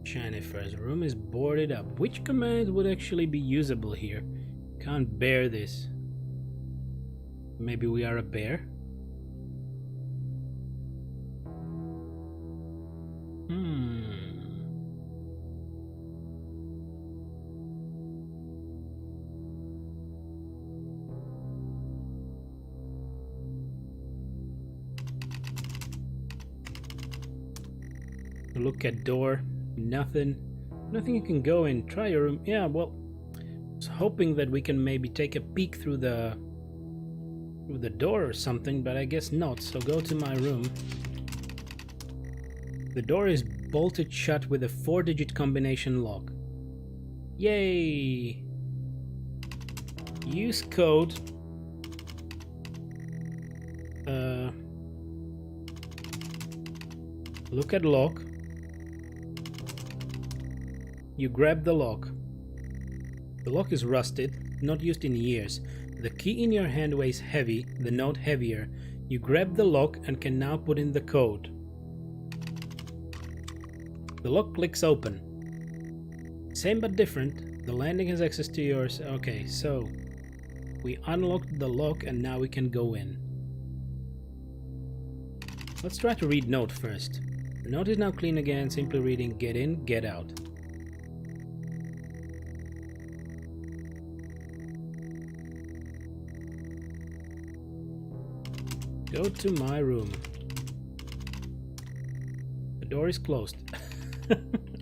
Jennifer's room is boarded up. Which command would actually be usable here? Can't bear this. Maybe we are a bear? Look at door. Nothing you can go in. Try your room. Yeah, well, I was hoping that we can maybe take a peek through the door or something, but I guess not. So go to my room. The door is bolted shut with a 4-digit combination lock. Yay! Use code Look at lock. You grab the lock. The lock is rusted, not used in years. The key in your hand weighs heavy, the note heavier. You grab the lock and can now put in the code. The lock clicks open. Same but different. The landing has access to yours. Okay, so we unlocked the lock and now we can go in. Let's try to read note first. The note is now clean again, simply reading get in, get out. Go to my room. The door is closed.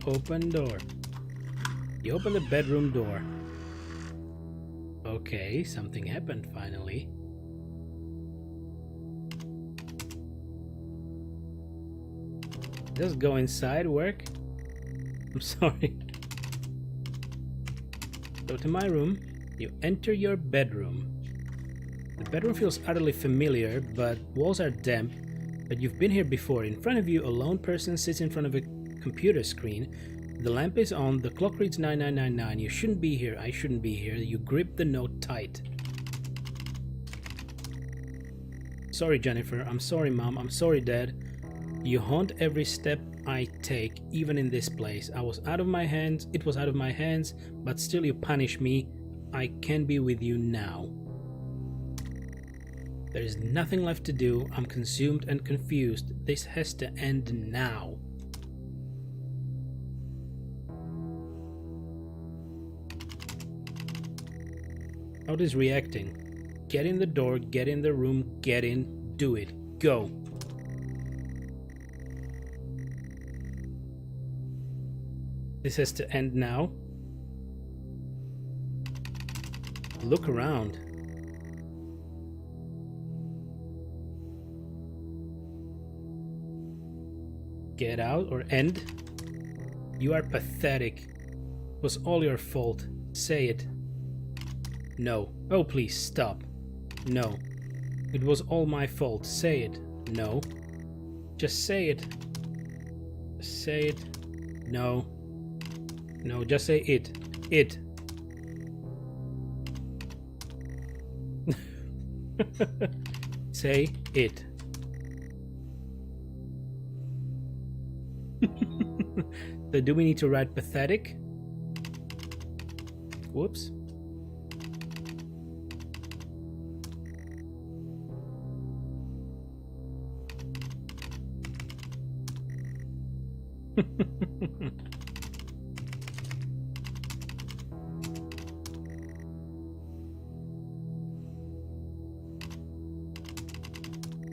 Open door. You open the bedroom door. Okay, something happened finally. Just go inside, work? I'm sorry. Go to my room. You enter your bedroom. The bedroom feels utterly familiar, but walls are damp. But you've been here before. In front of you, a lone person sits in front of a computer screen. The lamp is on. The clock reads 9999. You shouldn't be here. I shouldn't be here. You grip the note tight. Sorry, Jennifer. I'm sorry, Mom. I'm sorry, Dad. You haunt every step I take, even in this place. I was out of my hands. It was out of my hands, but still you punish me. I can be with you now. There is nothing left to do. I'm consumed and confused. This has to end now. Note is reacting. Get in the door, get in the room, get in, do it. Go. This has to end now. Look around. Get out or end. You are pathetic. It was all your fault. Say it. No. Oh, please stop. No. It was all my fault. Say it. No. Just say it. Say it. No. No, just say it. It. Say it. So do we need to write pathetic? Whoops.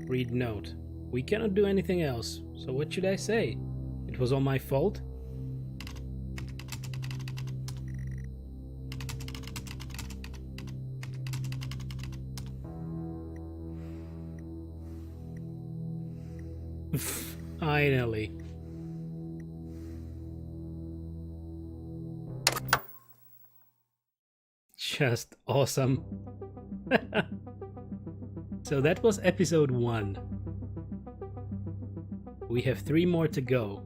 Read note. We cannot do anything else, so what should I say? It was all my fault? Finally. Just awesome. So that was episode 1. We have 3 more to go.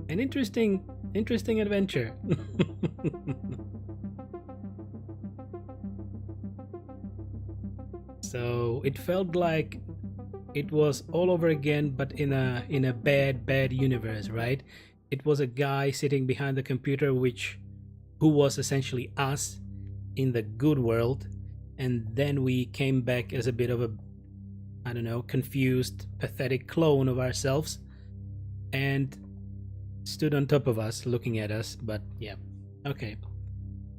An interesting adventure. So it felt like it was all over again, but in a bad universe, right? It was a guy sitting behind the computer who was essentially us in the good world, and then we came back as a bit of a, I don't know, confused, pathetic clone of ourselves, and stood on top of us looking at us. But yeah, okay,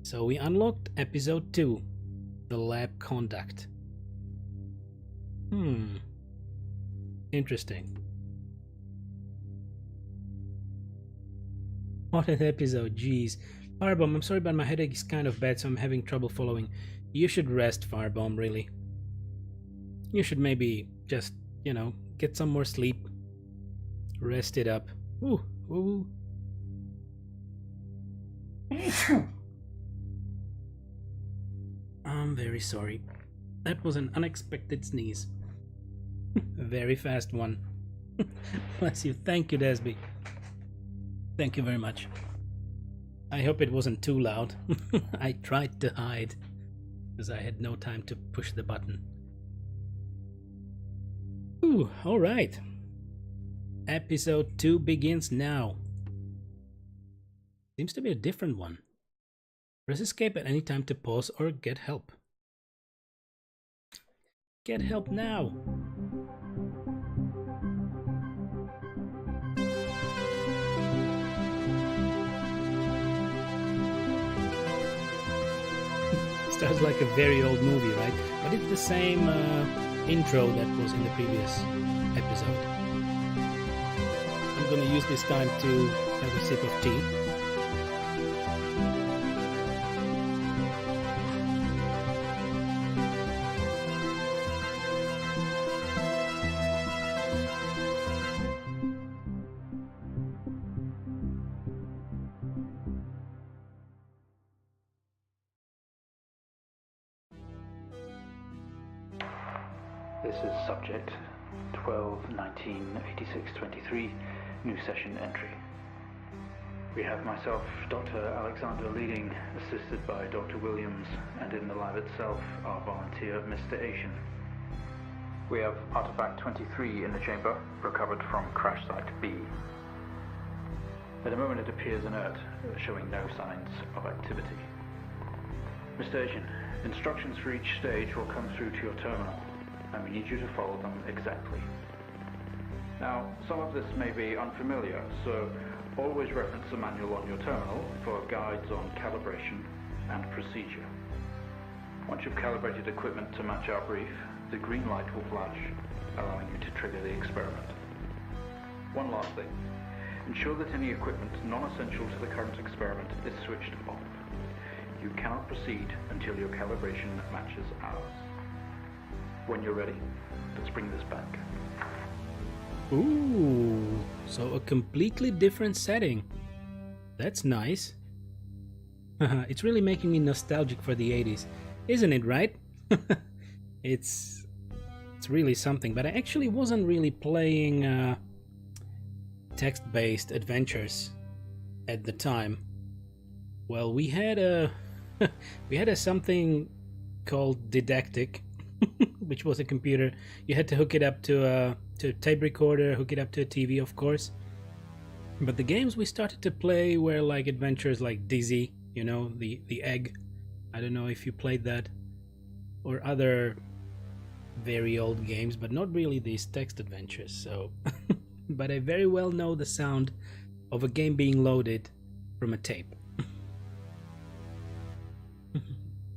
so we unlocked episode 2, the lab conduct. Interesting. What an episode, jeez. Firebomb, I'm sorry, but my headache is kind of bad, so I'm having trouble following. You should rest, Firebomb, really. You should maybe just, get some more sleep. Rest it up. Ooh, ooh. I'm very sorry. That was an unexpected sneeze. A very fast one. Bless you. Thank you, Desby. Thank you very much. I hope it wasn't too loud. I tried to hide because I had no time to push the button. Ooh, alright. Episode 2 begins now. Seems to be a different one. Press escape at any time to pause or get help. Get help now! Starts like a very old movie, right? But it's the same intro that was in the previous episode. I'm gonna use this time to have a sip of tea. This is subject 12-19-86-23, new session entry. We have myself, Dr. Alexander leading, assisted by Dr. Williams, and in the lab itself, our volunteer, Mr. Asian. We have artifact 23 in the chamber, recovered from crash site B. At the moment it appears inert, showing no signs of activity. Mr. Asian, instructions for each stage will come through to your terminal, and we need you to follow them exactly. Now, some of this may be unfamiliar, so always reference the manual on your terminal for guides on calibration and procedure. Once you've calibrated equipment to match our brief, the green light will flash, allowing you to trigger the experiment. One last thing. Ensure that any equipment non-essential to the current experiment is switched off. You cannot proceed until your calibration matches ours. When you're ready, let's bring this back. Ooh, so a completely different setting. That's nice. It's really making me nostalgic for the 80s, isn't it, right? It's really something, but I actually wasn't really playing text-based adventures at the time. Well, we had a something called Didactic, which was a computer. You had to hook it up to a tape recorder, hook it up to a TV, of course. But the games we started to play were like adventures like Dizzy, you know, the egg. I don't know if you played that, or other very old games, but not really these text adventures. So, but I very well know the sound of a game being loaded from a tape.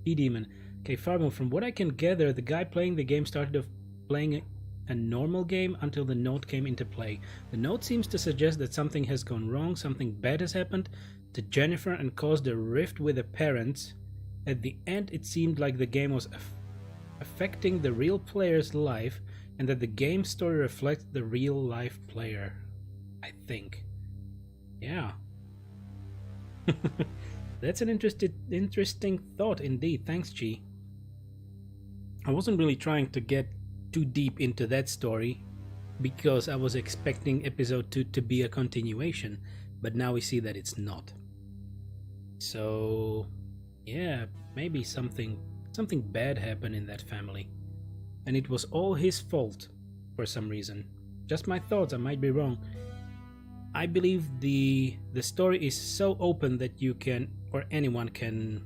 E-Demon. Okay, Farmo, from what I can gather, the guy playing the game started off playing a normal game until the note came into play. The note seems to suggest that something has gone wrong, something bad has happened to Jennifer and caused a rift with the parents. At the end, it seemed like the game was affecting the real player's life and that the game story reflects the real life player, I think. Yeah. That's an interesting thought indeed. Thanks, G. I wasn't really trying to get too deep into that story because I was expecting episode 2 to be a continuation, but now we see that it's not. So, yeah, maybe something bad happened in that family, and it was all his fault for some reason. Just my thoughts, I might be wrong. I believe the story is so open that you can, or anyone can,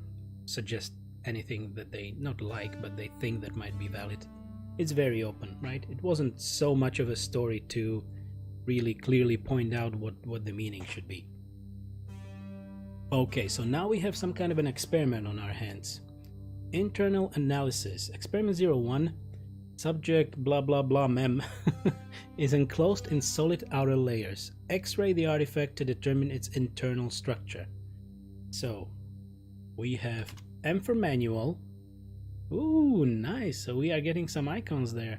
suggest anything that they not like, but they think that might be valid. It's very open, right? It wasn't so much of a story to really clearly point out what the meaning should be. Okay, so now we have some kind of an experiment on our hands. Internal analysis. Experiment 01. Subject blah blah blah mem is enclosed in solid outer layers. X-ray the artifact to determine its internal structure. So we have M for manual. Ooh, nice. So we are getting some icons there.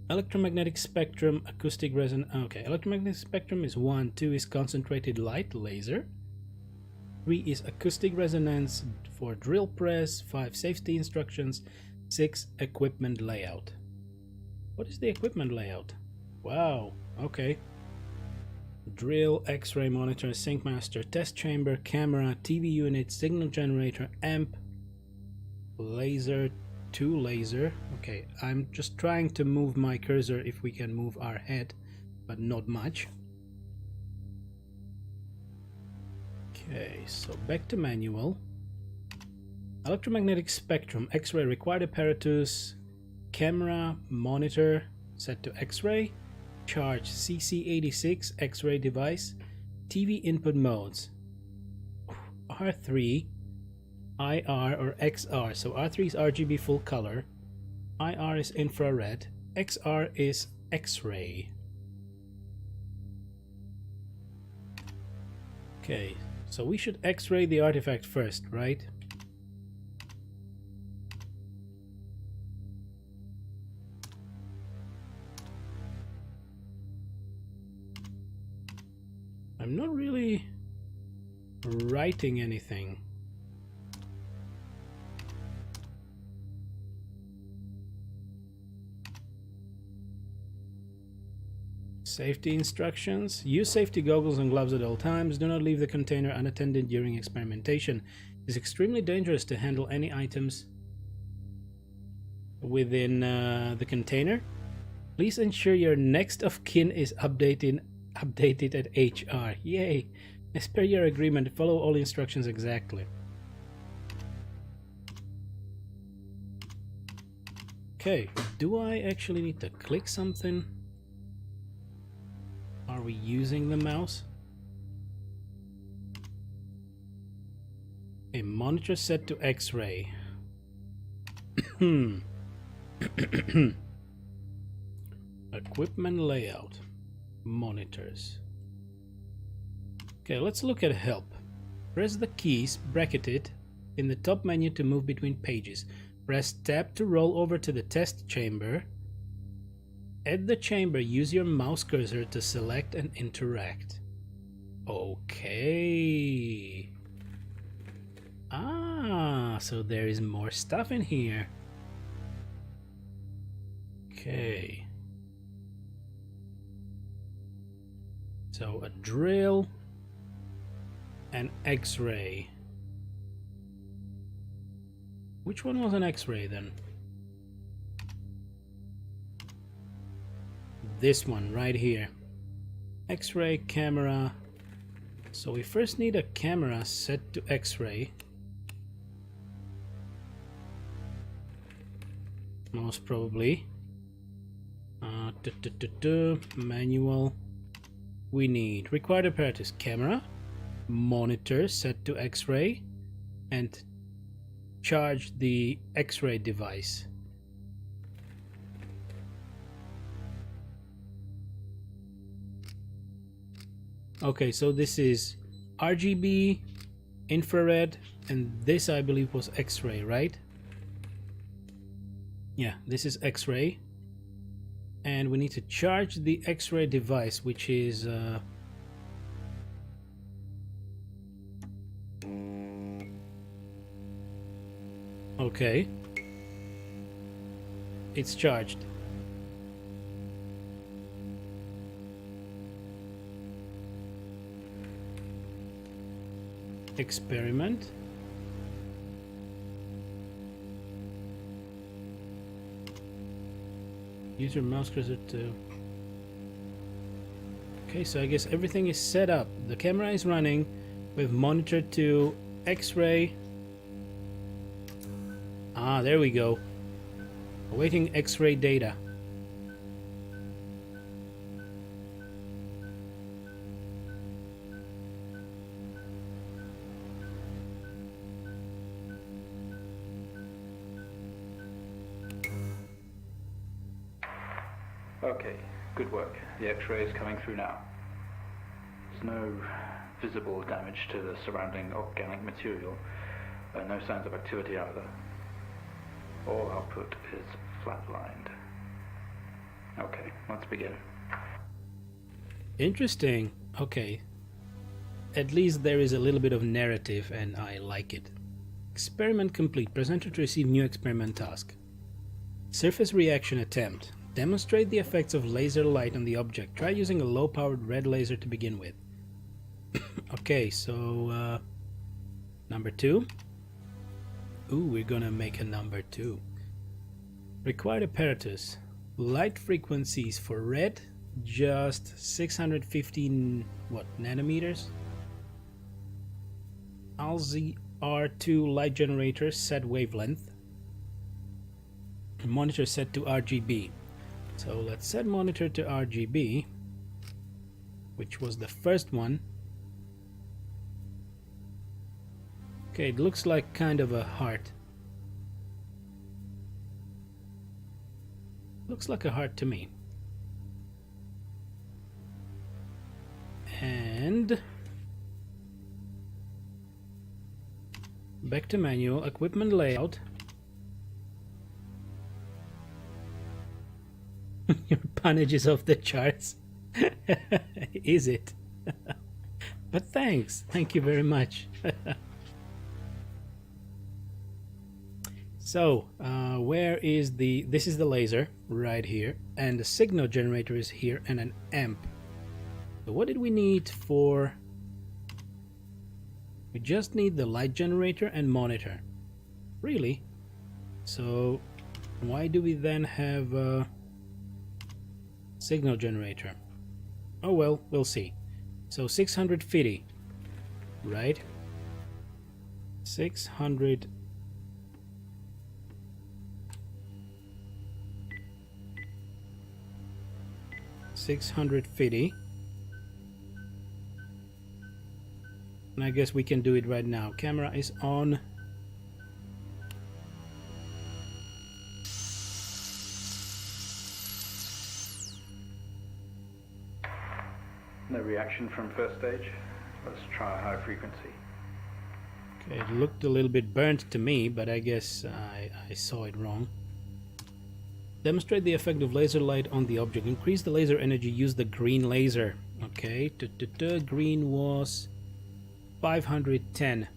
Electromagnetic spectrum, acoustic resonance. Okay, electromagnetic spectrum is 1. 2 is concentrated light laser. 3 is acoustic resonance for drill press. 5 safety instructions. 6 equipment layout. What is the equipment layout? Wow, okay. Drill, X-ray monitor, sync master, test chamber, camera, TV unit, signal generator, amp, laser, 2 laser. Okay, I'm just trying to move my cursor if we can move our head, but not much. Okay, so back to manual. Electromagnetic spectrum, X-ray required apparatus, camera, monitor, set to X-ray, charge CC86, X-ray device, TV input modes, R3, IR or XR. So R3 is RGB full color, IR is infrared, XR is X-ray. Okay, so we should X-ray the artifact first, right? I'm not really writing anything. Safety instructions. Use safety goggles and gloves at all times. Do not leave the container unattended during experimentation. It is extremely dangerous to handle any items within the container. Please ensure your next of kin is updated at HR. Yay! As per your agreement, follow all instructions exactly. Okay, do I actually need to click something? Are we using the mouse? A monitor set to X-ray. Equipment layout. Monitors. Okay, let's look at help. Press the keys bracketed in the top menu to move between pages. Press tab to roll over to the test chamber. At the chamber, use your mouse cursor to select and interact. Okay. Ah, so there is more stuff in here. Okay. So a drill, an X-ray. Which one was an X-ray then? This one right here. X-ray camera. So we first need a camera set to X-ray. Most probably. Manual. We need required apparatus, camera, monitor set to X-ray, and charge the X-ray device. Okay, so this is RGB, infrared, and this I believe was X-ray, right? Yeah, this is X-ray. And we need to charge the X-ray device, which is okay. It's charged. Experiment. Use your mouse cursor to... Okay, so I guess everything is set up. The camera is running. We've monitored to X-ray. Ah, there we go. Awaiting X-ray data. Okay, good work. The X-ray is coming through now. There's no visible damage to the surrounding organic material. No signs of activity either. All output is flatlined. Okay, let's begin. Interesting. Okay. At least there is a little bit of narrative and I like it. Experiment complete. Presenter to receive new experiment task. Surface reaction attempt. Demonstrate the effects of laser light on the object. Try using a low-powered red laser to begin with. Okay, so number 2. Ooh, we're gonna make a number 2. Required apparatus. Light frequencies for red, just 615 nanometers. R2 light generator set wavelength. Monitor set to RGB. So let's set monitor to RGB, which was the first one. Okay, it looks like kind of a heart. Looks like a heart to me. And back to manual, equipment layout. Your punnage is off the charts. Is it? But thanks. Thank you very much. So, where is this is the laser right here, and the signal generator is here, and an amp. So what did we need for? We just need the light generator and monitor. Really? So, why do we then have a signal generator? Oh well, we'll see. So 650, right? 600. $650, and I guess we can do it right now. Camera is on. No reaction from first stage. Let's try a high frequency. Okay, it looked a little bit burnt to me, but I guess I saw it wrong. Demonstrate the effect of laser light on the object. Increase the laser energy. Use the green laser. Okay, green was 510.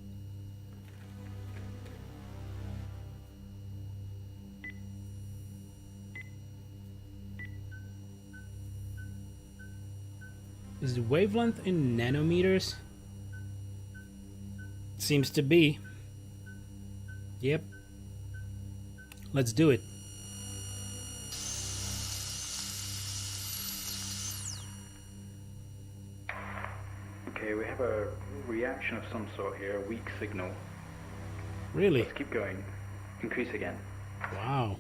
Is the wavelength in nanometers? Seems to be. Yep. Let's do it. Okay, we have a reaction of some sort here, a weak signal. Really? Let's keep going. Increase again. Wow.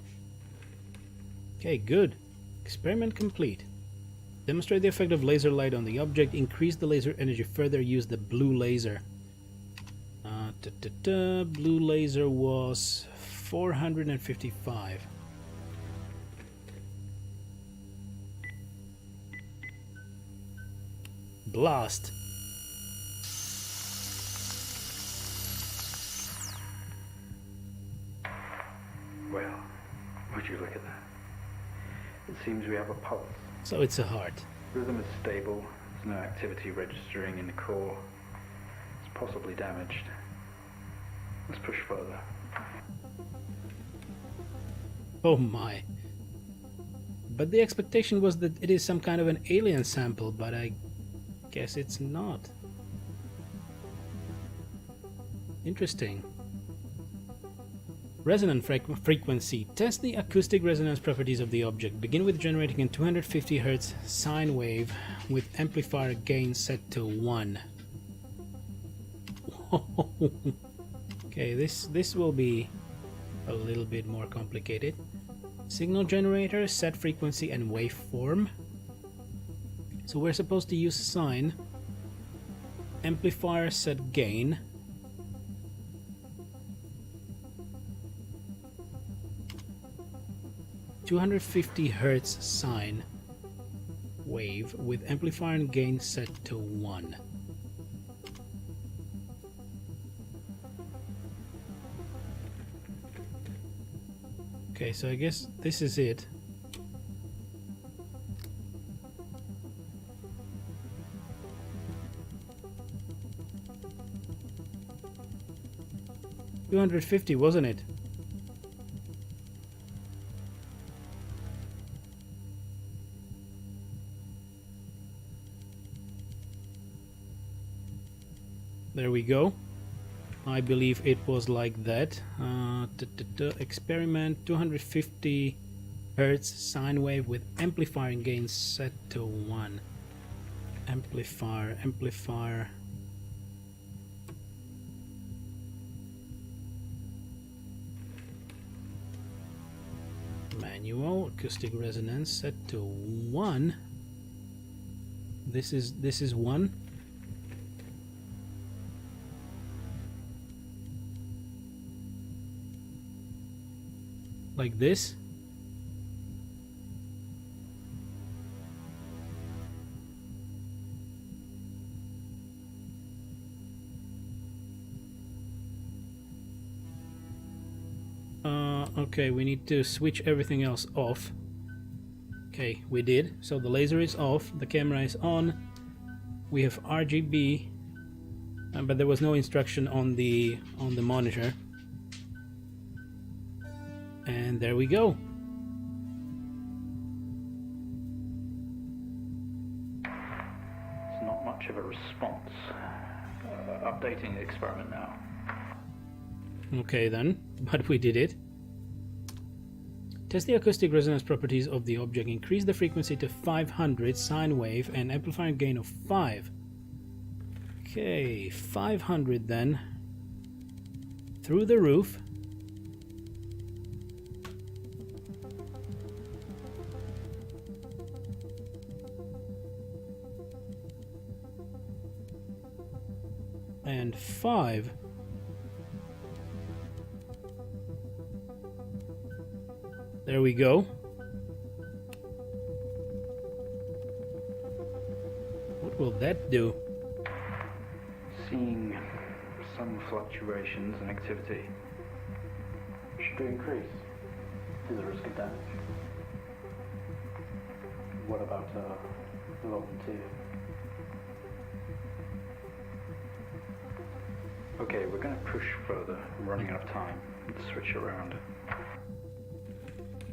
Okay, good. Experiment complete. Demonstrate the effect of laser light on the object. Increase the laser energy further. Use the blue laser. Blue laser was 455. Blast. Well, would you look at that? It seems we have a pulse. So it's a heart. Rhythm is stable. There's no activity registering in the core. It's possibly damaged. Let's push further. Oh my. But the expectation was that it is some kind of an alien sample, but I guess it's not. Interesting. Resonant frequency. Test the acoustic resonance properties of the object. Begin with generating a 250 Hz sine wave with amplifier gain set to 1. Okay, this will be a little bit more complicated. Signal generator, set frequency and waveform. So we're supposed to use sine. Amplifier set gain. .250 Hz sine wave with amplifier and gain set to 1. Okay, so I guess this is it. $250, wasn't it? There we go. I believe it was like that. Experiment 250 Hertz sine wave with amplifier gain set to 1. Amplifier. Manual acoustic resonance set to 1. This is 1. Like this. Okay, we need to switch everything else off. Okay, we did. So the laser is off, the camera is on. We have RGB, but there was no instruction on the monitor. And there we go. It's not much of a response. Updating the experiment now. Okay then, but we did it. Test the acoustic resonance properties of the object. Increase the frequency to 500 sine wave and amplifier gain of 5. Okay, 500 then. Through the roof. And 5. There we go. What will that do? Seeing some fluctuations in activity. Should increase. Is the risk of damage? What about the volunteer? Okay, we're going to push further. I'm running out of time. Let's switch around.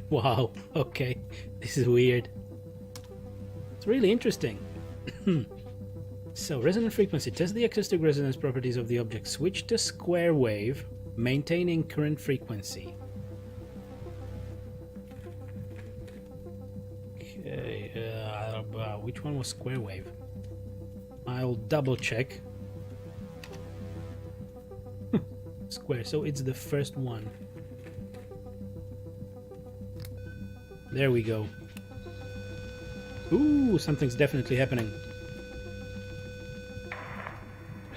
Wow, okay. This is weird. It's really interesting. So, resonant frequency. Test the acoustic resonance properties of the object. Switch to square wave, maintaining current frequency. Okay, which one was square wave? I'll double check. Square, so it's the first one. There we go. Ooh, something's definitely happening.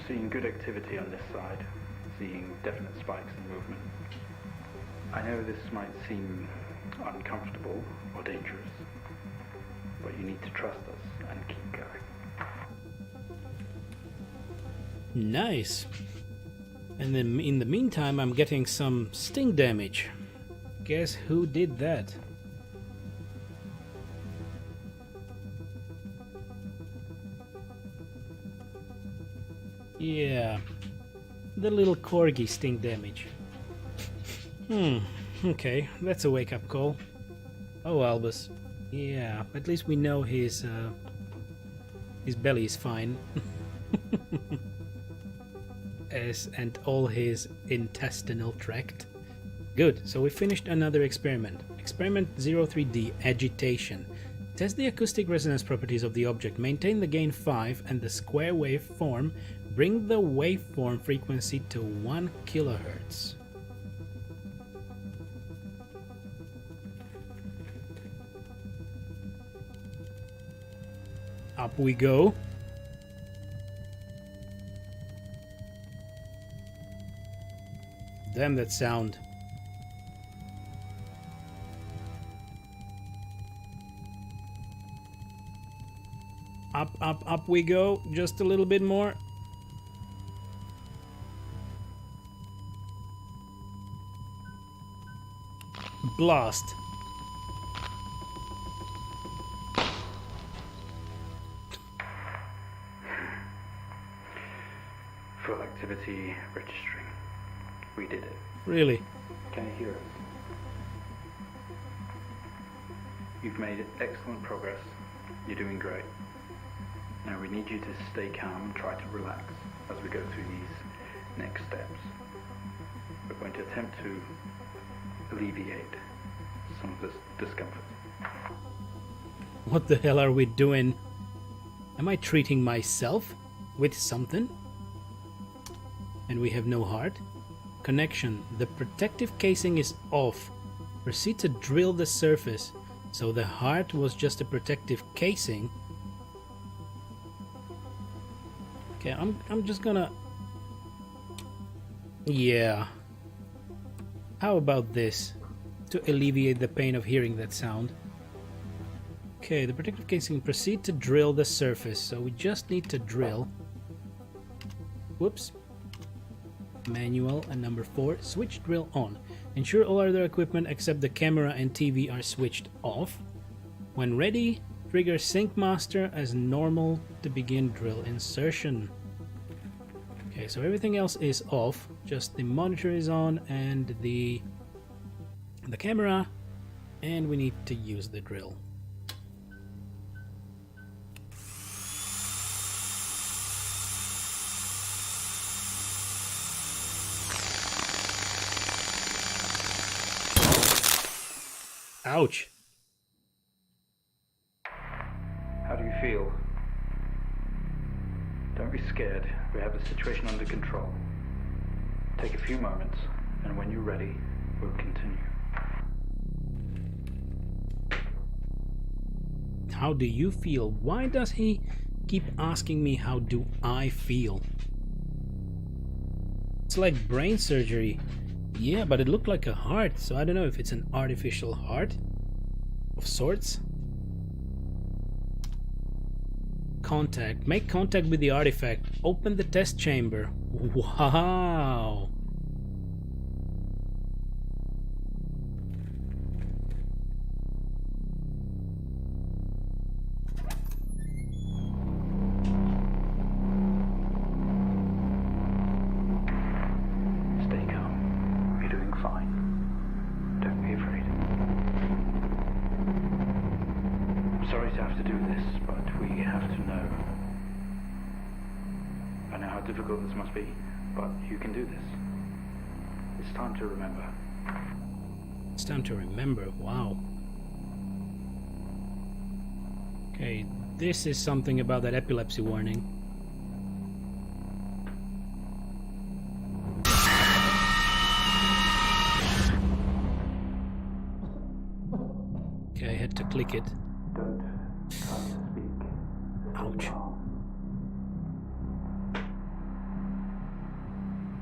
Seeing good activity on this side. Seeing definite spikes in movement. I know this might seem uncomfortable or dangerous, but you need to trust us and keep going. Nice. And then in the meantime, I'm getting some sting damage. Guess who did that? Yeah, the little corgi sting damage. Okay, that's a wake-up call. Oh, Albus. Yeah, at least we know his belly is fine. And all his intestinal tract. Good, so we finished another experiment. Experiment 03D, agitation. Test the acoustic resonance properties of the object. Maintain the gain 5 and the square wave form. Bring the waveform frequency to 1 kilohertz. Up we go. Damn that sound. Up we go. Just a little bit more. Blast. Full activity registering. We did it. Really? Can you hear us? You've made excellent progress. You're doing great. Now we need you to stay calm and try to relax. as we go through these next steps. We're going to attempt to alleviate some of this discomfort. What the hell are we doing? Am I treating myself with something? And we have no heart? Connection. The protective casing is off. Proceed to drill the surface. So the heart was just a protective casing. Okay, I'm just gonna... Yeah. How about this? To alleviate the pain of hearing that sound. Okay, the protective casing. Proceed to drill the surface. So we just need to drill. Whoops. Manual and number 4. Switch drill on. Ensure all other equipment except the camera and TV are switched off. When ready, trigger Sync Master as normal to begin drill insertion. Okay, so everything else is off. Just the monitor is on and the camera, and we need to use the drill. Ouch. How do you feel? Don't be scared. We have the situation under control. Take a few moments, and when you're ready, we'll continue. How do you feel? Why does he keep asking me how do I feel? It's like brain surgery. Yeah, but it looked like a heart, so I don't know if it's an artificial heart of sorts. Contact. Make contact with the artifact. Open the test chamber. Wow. Sorry to have to do this, but we have to know. I know how difficult this must be, but you can do this. It's time to remember. It's time to remember, wow. Okay, this is something about that epilepsy warning. Okay, I had to click it. Don't try to speak. Ouch.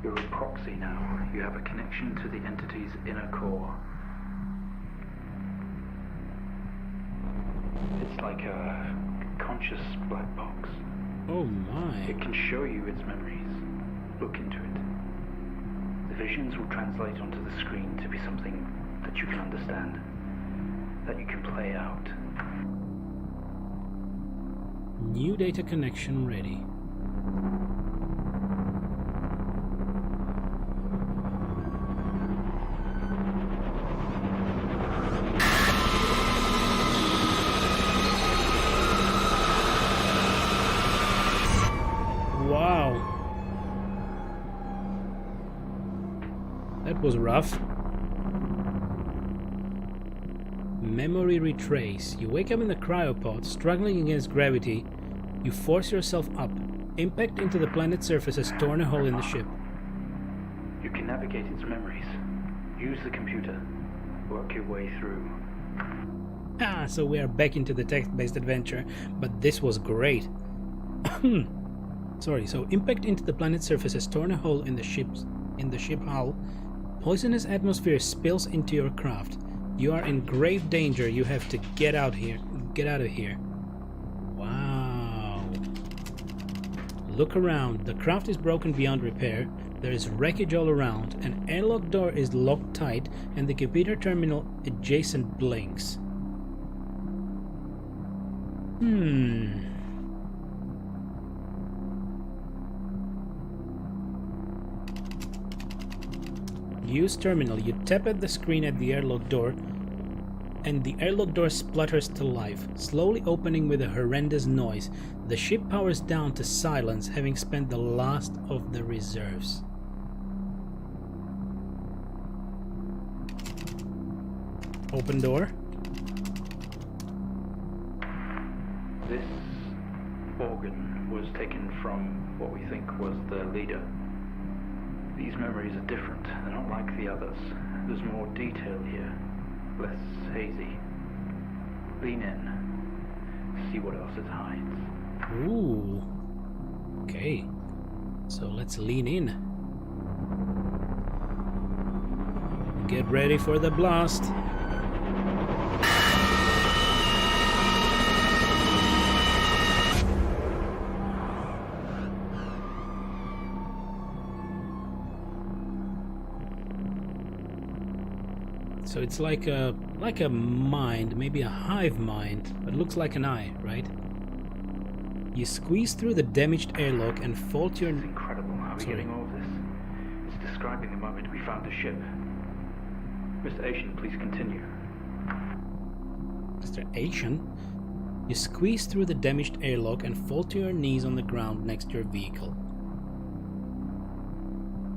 You're a proxy now. You have a connection to the entity's inner core. It's like a conscious black box. Oh my. It can show you its memories. Look into it. The visions will translate onto the screen to be something that you can understand, that you can play out. New data connection ready. Wow. That was rough. Memory retrace. You wake up in the cryopod, struggling against gravity. You force yourself up. Impact into the planet's surface has torn a hole in the ship. You can navigate its memories. Use the computer. Work your way through. Ah, so we are back into the text-based adventure, but this was great. Sorry, so impact into the planet's surface has torn a hole in the ship hull. Poisonous atmosphere spills into your craft. You are in grave danger. You have to get out here. Get out of here. Wow. Look around. The craft is broken beyond repair. There is wreckage all around. An airlock door is locked tight, and the computer terminal adjacent blinks. Use terminal. You tap at the screen at the airlock door. and the airlock door splutters to life, slowly opening with a horrendous noise. The ship powers down to silence, having spent the last of the reserves. Open door. This organ was taken from what we think was the leader. These memories are different. They're not like the others. There's more detail here. Less hazy. Lean in. See what else it hides. Ooh. Okay. So let's lean in. Get ready for the blast. So it's like a mind, maybe a hive mind, but looks like an eye, right? You squeeze through the damaged airlock and fall to your... It's incredible how we're getting all of this. It's describing the moment we found the ship. Mr. Asian, please continue. Mr. Asian? You squeeze through the damaged airlock and fall to your knees on the ground next to your vehicle.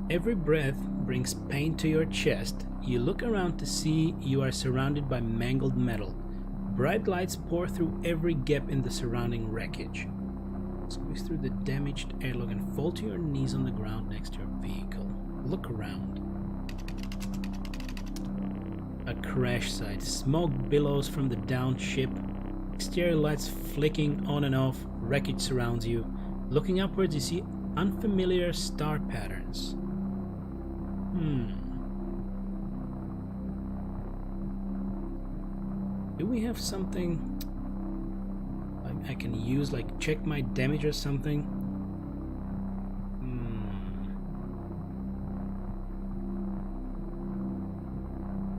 Every breath brings pain to your chest. You look around to see you are surrounded by mangled metal. Bright lights pour through every gap in the surrounding wreckage. Squeeze through the damaged airlock and fall to your knees on the ground next to your vehicle. Look around. A crash site. Smoke billows from the downed ship. Exterior lights flicking on and off. Wreckage surrounds you. Looking upwards, you see unfamiliar star patterns. Do we have something I can use, like check my damage or something?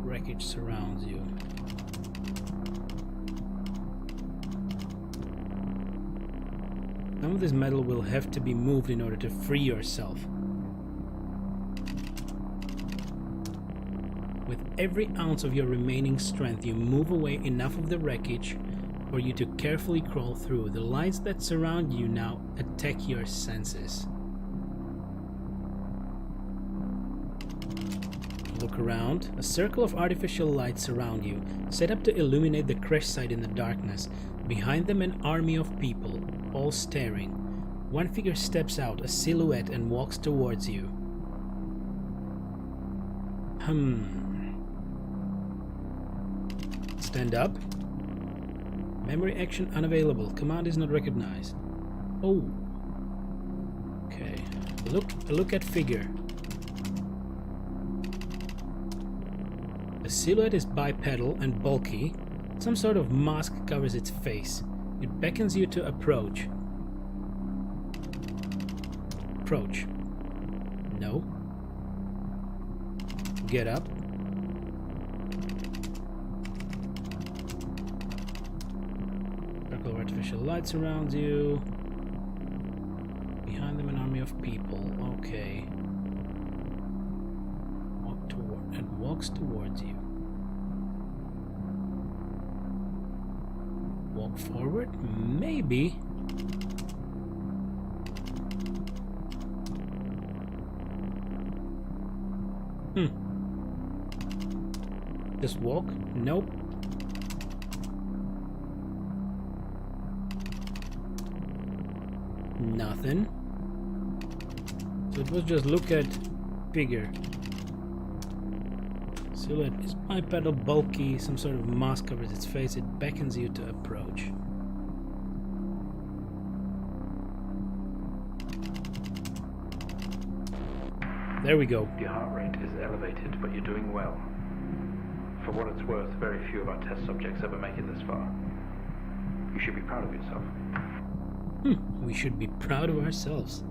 Wreckage surrounds you. Some of this metal will have to be moved in order to free yourself. With every ounce of your remaining strength, you move away enough of the wreckage for you to carefully crawl through. The lights that surround you now attack your senses. Look around. A circle of artificial lights surround you, set up to illuminate the crash site in the darkness. Behind them, an army of people, all staring. One figure steps out, a silhouette, and walks towards you. Stand up. Memory action unavailable. Command is not recognized. Oh. Okay. Look at figure. The silhouette is bipedal and bulky. Some sort of mask covers its face. It beckons you to approach. Approach. No. Get up. Circle of artificial light surrounds you. Behind them, an army of people. Okay. Walks towards you. Walk forward? Maybe. Just walk? Nope. Nothing. So it was just look at figure. Silhouette is bipedal, bulky, some sort of mask covers its face. It beckons you to approach. There we go. Your heart rate is elevated, but you're doing well. For what it's worth, very few of our test subjects ever make it this far. You should be proud of yourself. We should be proud of ourselves.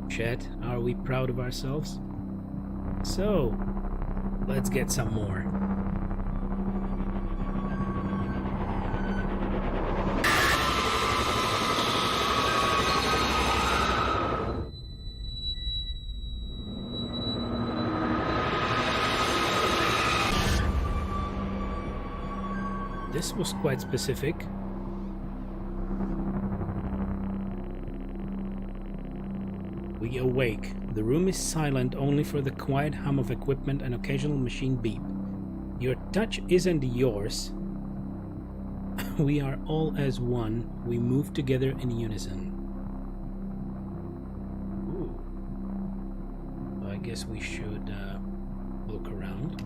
Chat, are we proud of ourselves? So, let's get some more. This was quite specific. We awake. The room is silent only for the quiet hum of equipment and occasional machine beep. Your touch isn't yours. We are all as one. We move together in unison. Ooh. So I guess we should look around.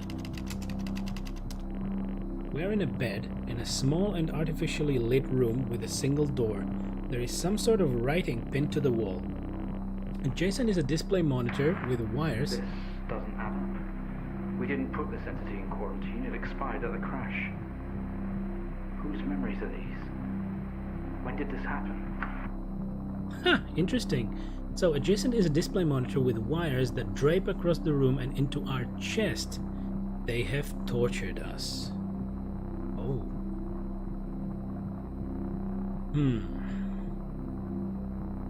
We are in a bed in a small and artificially lit room with a single door. There is some sort of writing pinned to the wall. Adjacent is a display monitor with wires. This doesn't add up. We didn't put this entity in quarantine. It expired at the crash. Whose memories are these? When did this happen? Huh, interesting. So adjacent is a display monitor with wires that drape across the room and into our chest. They have tortured us. Oh.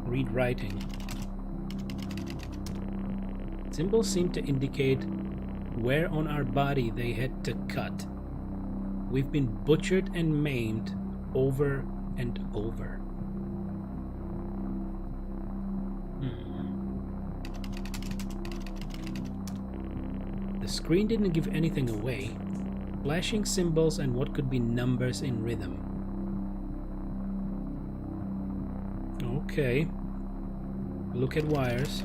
Read writing. Symbols seem to indicate where on our body they had to cut. We've been butchered and maimed over and over. The screen didn't give anything away. Flashing symbols and what could be numbers in rhythm. Okay. Look at wires.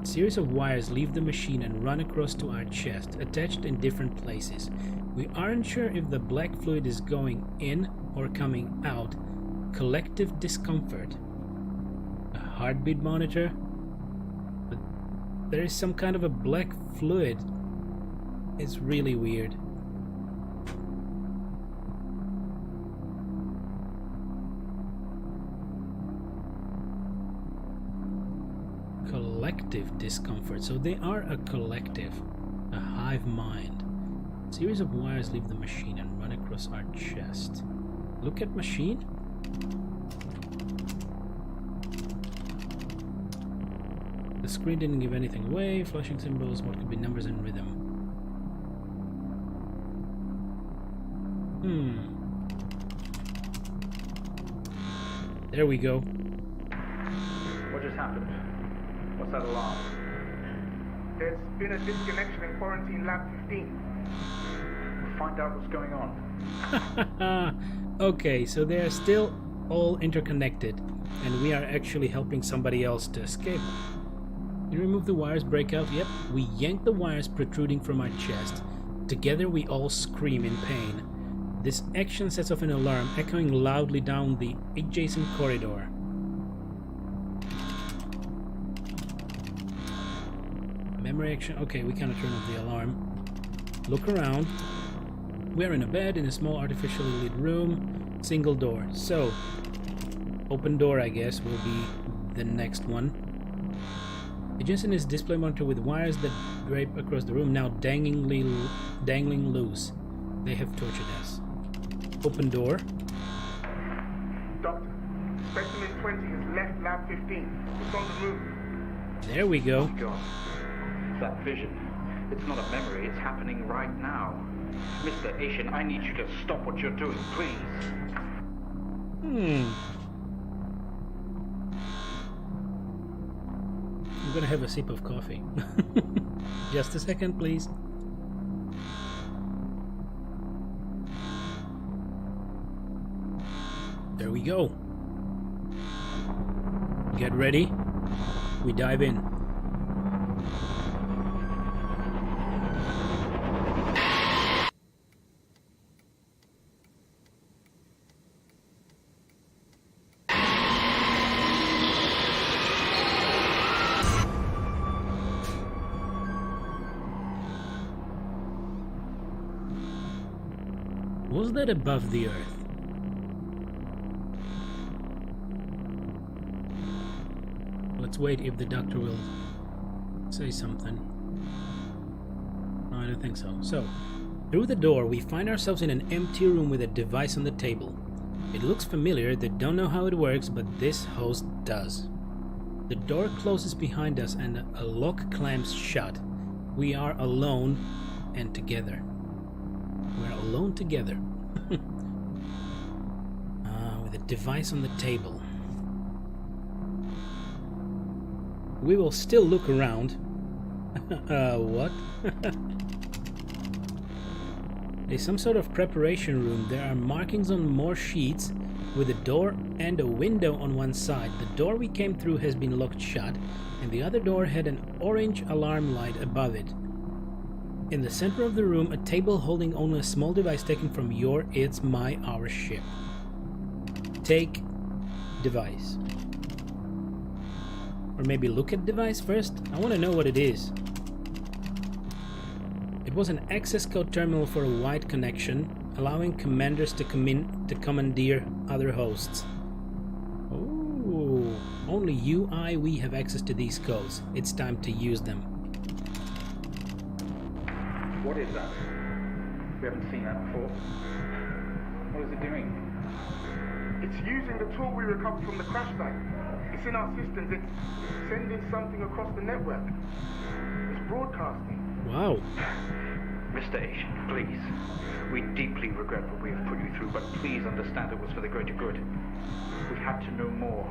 A series of wires leave the machine and run across to our chest, attached in different places. We aren't sure if the black fluid is going in or coming out. Collective discomfort. A heartbeat monitor? But there is some kind of a black fluid. It's really weird. Collective discomfort. So they are a collective, a hive mind. A series of wires leave the machine and run across our chest. Look at machine. The screen didn't give anything away. Flashing symbols, what could be numbers in rhythm. There we go. What just happened? What's that alarm? There's been a disconnection in quarantine lab 15. We'll find out what's going on. Okay, so they are still all interconnected, and we are actually helping somebody else to escape. You remove the wires, break out. Yep, we yank the wires protruding from our chest. Together we all scream in pain. This action sets off an alarm, echoing loudly down the adjacent corridor. Memory action. Okay, we cannot turn off the alarm. Look around. We're in a bed in a small artificially lit room. Single door. So, open door, I guess, will be the next one. Adjacent is display monitor with wires that drape across the room, now dangling loose. They have tortured us. Open door. Doctor, specimen 20 has left lab 15. It's on the move. There we go. Oh my God. That vision. It's not a memory, it's happening right now. Mr. Asian, I need you to stop what you're doing, please. I'm gonna have a sip of coffee. Just a second, please. There we go. Get ready. We dive in. Was that above the earth? Let's wait if the doctor will say something. No, I don't think so. So, through the door, we find ourselves in an empty room with a device on the table. It looks familiar, they don't know how it works, but this host does. The door closes behind us and a lock clamps shut. We are alone and together. We're alone together. With a device on the table. We will still look around. What? There's some sort of preparation room. There are markings on more sheets with a door and a window on one side. The door we came through has been locked shut, and the other door had an orange alarm light above it. In the center of the room, a table holding only a small device taken from your, it's, my, our ship. Take device. Or maybe look at device first? I want to know what it is. It was an access code terminal for a wide connection, allowing commanders to commandeer other hosts. Oh, only you, we have access to these codes. It's time to use them. What is that? We haven't seen that before. What is it doing? It's using the tool we recovered from the crash site. It's in our systems. It's sending something across the network. It's broadcasting. Wow. Mr. Asian, please. We deeply regret what we have put you through, but please understand it was for the greater good. We had to know more.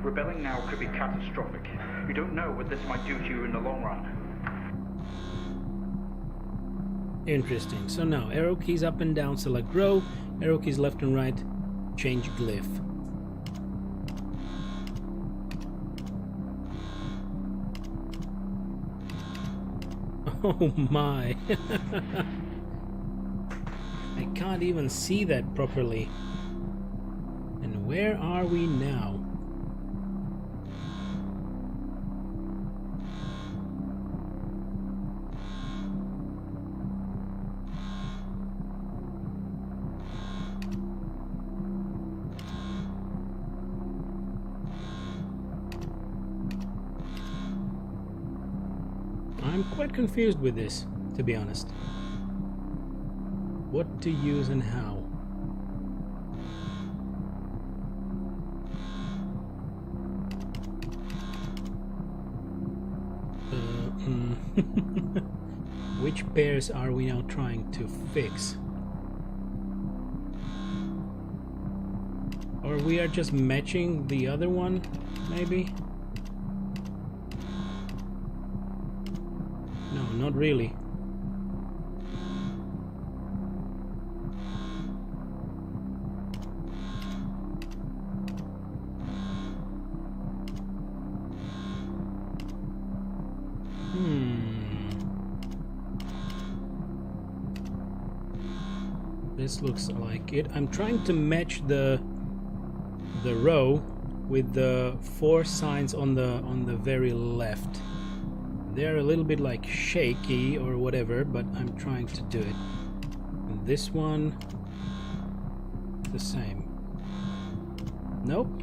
Rebelling now could be catastrophic. You don't know what this might do to you in the long run. Interesting. So now, arrow keys up and down, select row. Arrow keys left and right, change glyph. Oh my. I can't even see that properly. And where are we now? I'm quite confused with this, to be honest. What to use and how. Which pairs are we now trying to fix? Or we are just matching the other one, maybe? No, not really. This looks like it. I'm trying to match the row with the 4 signs on the very left. They're a little bit like shaky or whatever, but I'm trying to do it. And this one, the same. Nope.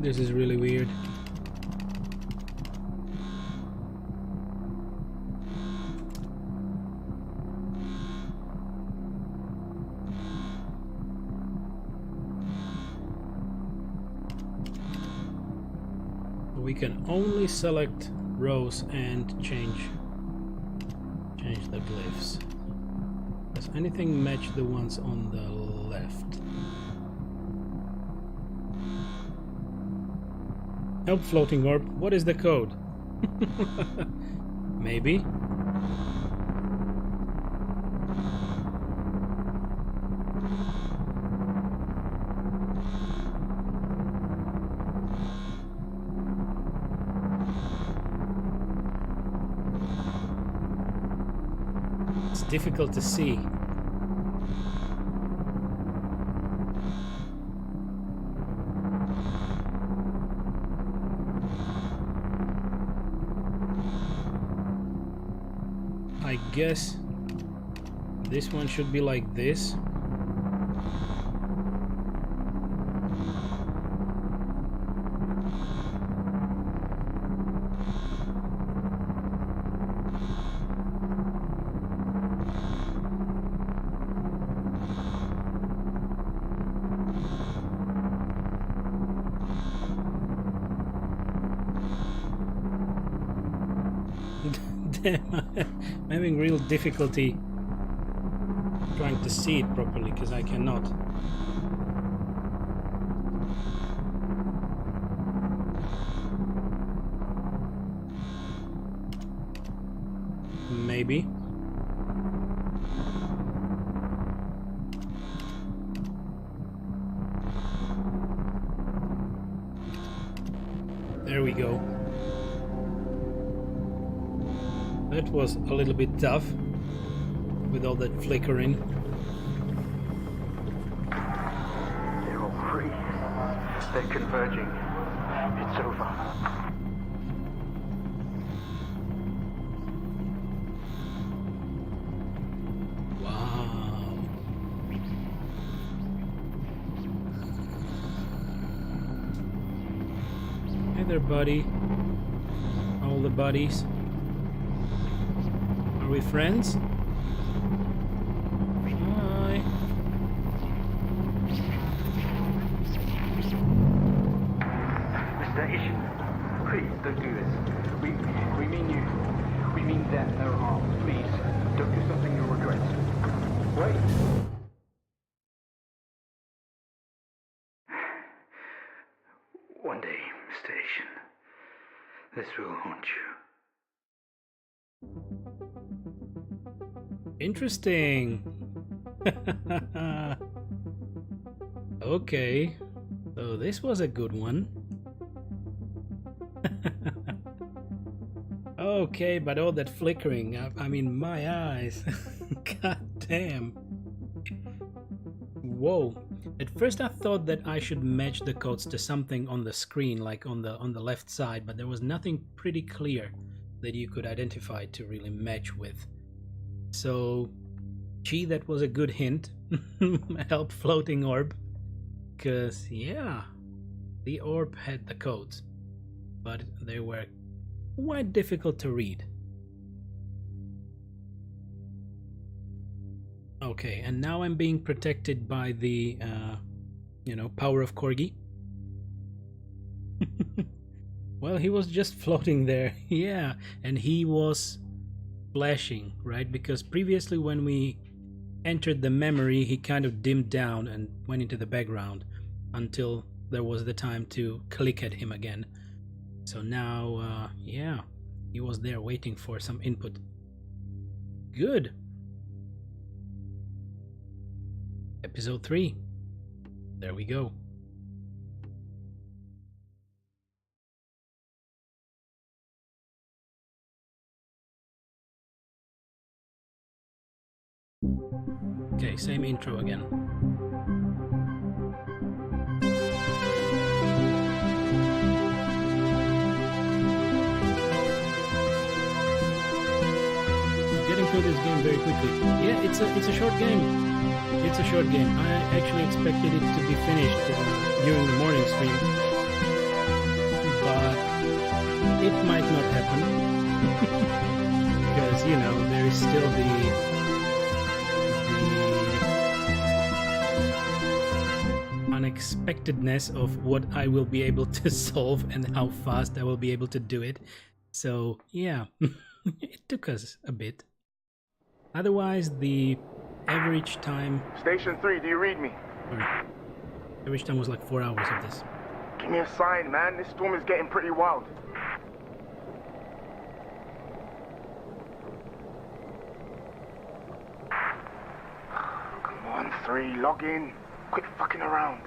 This is really weird. We can only select rows and change the glyphs. Does anything match the ones on the left? Help, floating orb. What is the code? Maybe. It's difficult to see. I guess This one should be like this. Damn, I'm having real difficulty trying to see it properly because I cannot. Maybe. There we go. That was a little bit tough with all that flickering. They're all free. They're converging. It's over. Wow. Hey there, buddy. All the buddies. Are we friends? Hi. Mr. Asian, please don't do this. We mean you. We mean them, no harm. Please, don't do something you'll regret. Wait. One day, Mr. Asian, this will haunt you. Interesting. Okay, so this was a good one. Okay, but all that flickering, I mean, my eyes. God damn. Whoa. At first I thought that I should match the codes to something on the screen, like on the left side, but there was nothing pretty clear that you could identify to really match with. So, gee, that was a good hint. Help floating orb. Because, yeah, the orb had the codes, but they were quite difficult to read. Okay, and now I'm being protected by the, power of Corgi. Well, he was just floating there, yeah, and he was flashing, right? Because previously when we entered the memory, he kind of dimmed down and went into the background until there was the time to click at him again. So now, yeah, he was there waiting for some input. Good. Episode 3. There we go. Okay, same intro again. Getting through this game very quickly. Yeah, it's a short game. It's a short game. I actually expected it to be finished during the morning stream, but it might not happen because there is still the unexpectedness of what I will be able to solve and how fast I will be able to do it. So yeah, it took us a bit. Otherwise, the average time... Station 3, do you read me? Average time was like 4 hours of this. Give me a sign, man. This storm is getting pretty wild. Come on, 3, log in. Quit fucking around.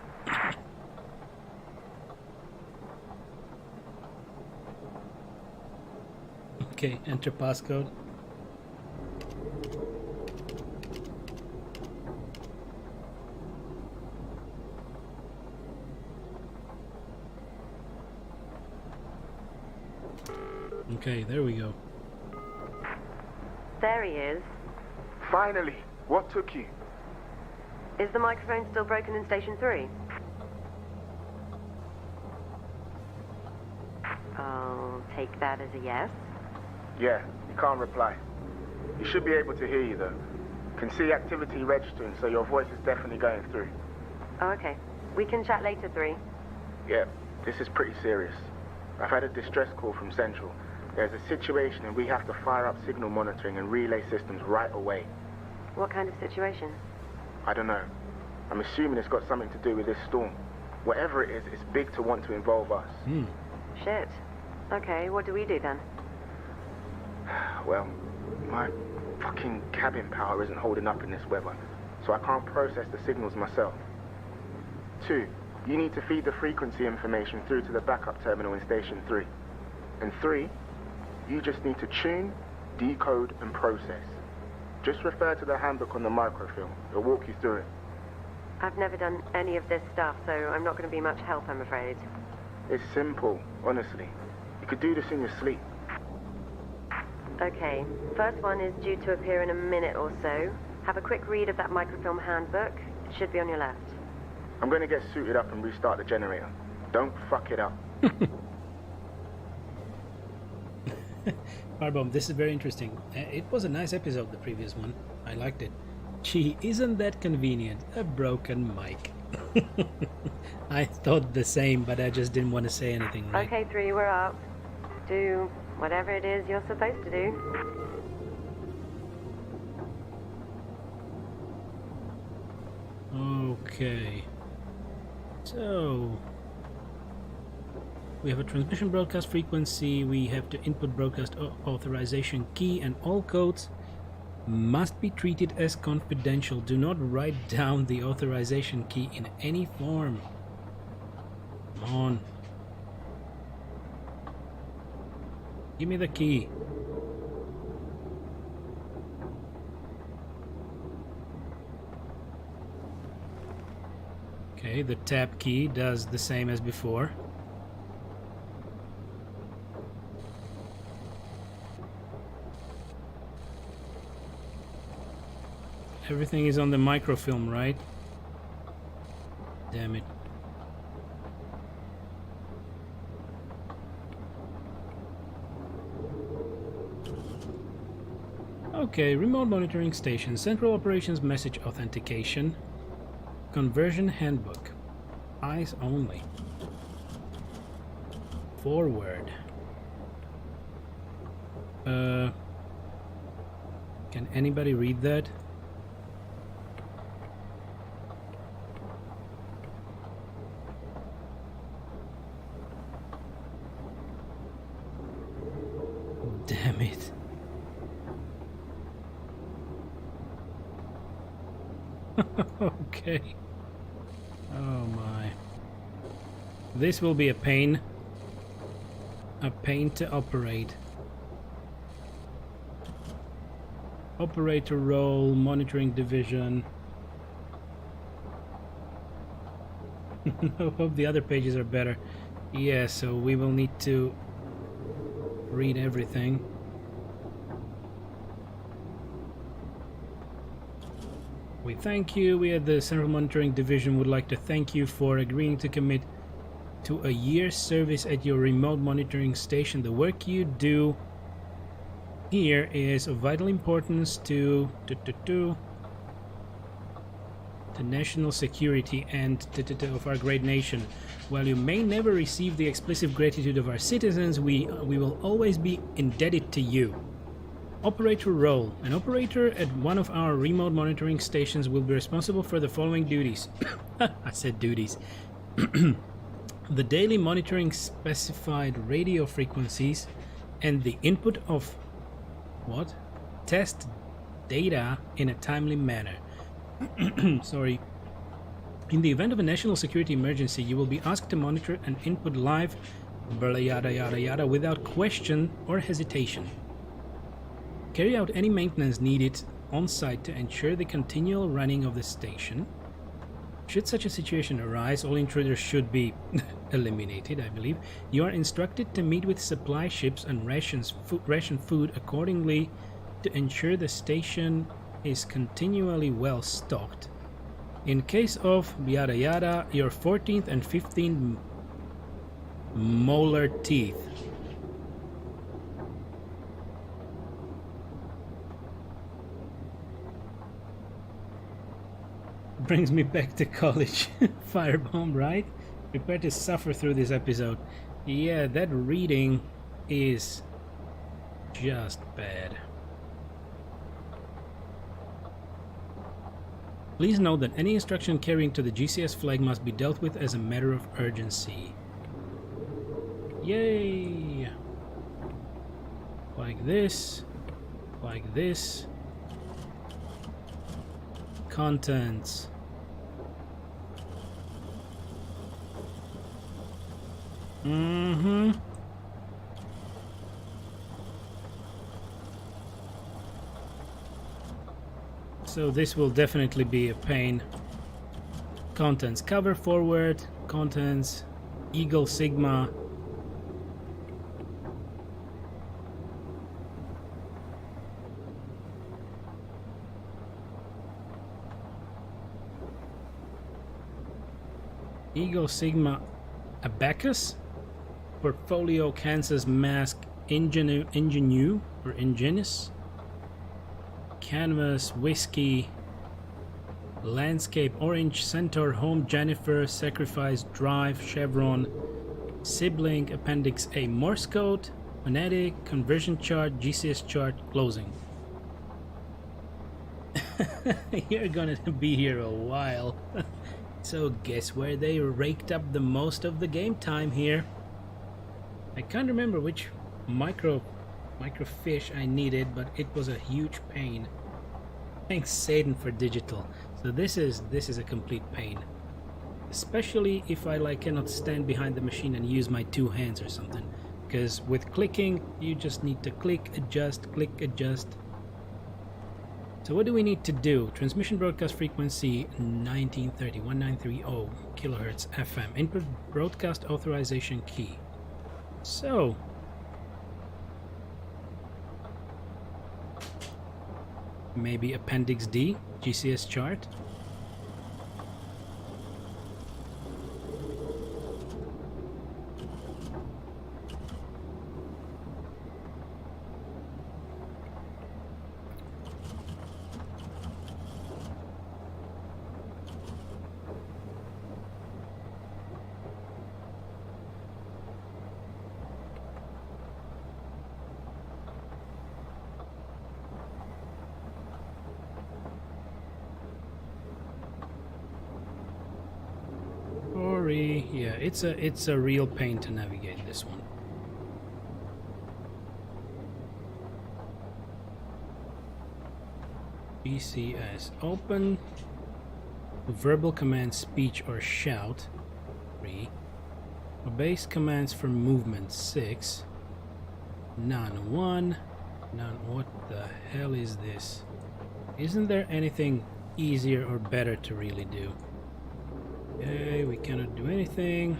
Okay, enter passcode. Okay, there we go. There he is. Finally. What took you? Is the microphone still broken in Station 3? I'll take that as a yes. Yeah, you can't reply. You should be able to hear you though. Can see activity registering, so your voice is definitely going through. Oh, okay. We can chat later, 3. Yeah, this is pretty serious. I've had a distress call from Central. There's a situation and we have to fire up signal monitoring and relay systems right away. What kind of situation? I don't know. I'm assuming it's got something to do with this storm. Whatever it is, it's big to want to involve us. Shit. Okay, what do we do then? Well, my fucking cabin power isn't holding up in this weather, so I can't process the signals myself. 2, you need to feed the frequency information through to the backup terminal in Station 3. And 3, you just need to tune, decode, and process. Just refer to the handbook on the microfilm. It'll walk you through it. I've never done any of this stuff, so I'm not going to be much help, I'm afraid. It's simple, honestly. You could do this in your sleep. Okay, first one is due to appear in a minute or so. Have a quick read of that microfilm handbook. It should be on your left. I'm going to get suited up and restart the generator. Don't fuck it up. Firebomb, this is very interesting. It was a nice episode, the previous one. I liked it. Gee, isn't that convenient? A broken mic. I thought the same, but I just didn't want to say anything, right? Okay, 3, we're up. Do whatever it is you're supposed to do. Okay. So... we have a transmission broadcast frequency, we have the input broadcast authorization key, and all codes must be treated as confidential. Do not write down the authorization key in any form. Come on. Give me the key. Okay, the tab key does the same as before. Everything is on the microfilm, right? Damn it. Okay, remote monitoring station, central operations message authentication, conversion handbook, eyes only, forward. Can anybody read that? Damn it. Okay. Oh my. This will be a pain. A pain to operate. Operator role, monitoring division. I hope the other pages are better. Yeah, so we will need to read everything. We thank you. We at the Central Monitoring Division would like to thank you for agreeing to commit to a year's service at your remote monitoring station. The work you do here is of vital importance to national security and of our great nation. While you may never receive the explicit gratitude of our citizens, we will always be indebted to you. Operator role. An operator at one of our remote monitoring stations will be responsible for the following duties. I said duties. The daily monitoring specified radio frequencies and the input of what? Test data in a timely manner. Sorry. In the event of a national security emergency, you will be asked to monitor and input live yada yada yada without question or hesitation. Carry out any maintenance needed on site to ensure the continual running of the station. Should such a situation arise, all intruders should be eliminated, I believe. You are instructed to meet with supply ships and ration food accordingly to ensure the station is continually well stocked. In case of yada yada, your 14th and 15th molar teeth. Brings me back to college. Firebomb, right? Prepare to suffer through this episode. Yeah, that reading is just bad. Please note that any instruction carrying to the GCS flag must be dealt with as a matter of urgency. Yay! Like this. Like this. Contents. Mm-hmm. So this will definitely be a pain. Contents. Cover forward. Contents. Eagle Sigma. Eagle Sigma Abacus. Portfolio Kansas Mask Ingenue or Ingenuous. Canvas Whiskey Landscape Orange Centaur Home Jennifer Sacrifice Drive Chevron Sibling Appendix A Morse Code Phonetic Conversion Chart GCS Chart Closing. You're gonna be here a while. So guess where they raked up the most of the game time here? I can't remember which microfiche I needed, but it was a huge pain. Thanks Satan for digital. So this is a complete pain, especially if I cannot stand behind the machine and use my two hands or something, because with clicking you just need to click, adjust. So what do we need to do? Transmission broadcast frequency 1930 kilohertz FM. Input broadcast authorization key. So maybe Appendix D, GCS chart. Yeah, it's a real pain to navigate this one. BCS open. Verbal commands, speech or shout 3. Obeys commands for movement 6. None 1. None. What the hell is this? Isn't there anything easier or better to really do? Okay, we cannot do anything.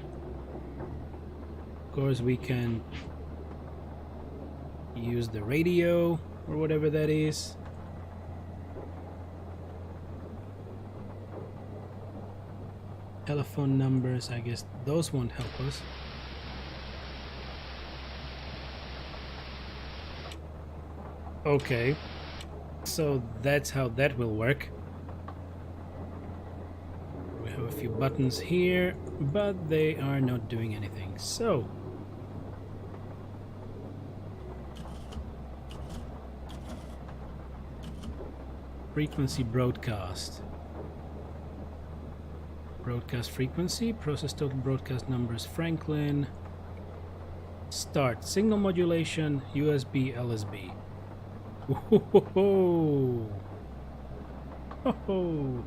Of course, we can use the radio or whatever that is. Telephone numbers, I guess those won't help us. Okay, so that's how that will work. We have a few buttons here, but they are not doing anything. So frequency broadcast. Broadcast frequency, process total broadcast numbers, Franklin. Start signal modulation, USB, LSB. Ho-ho-ho-ho. Ho-ho.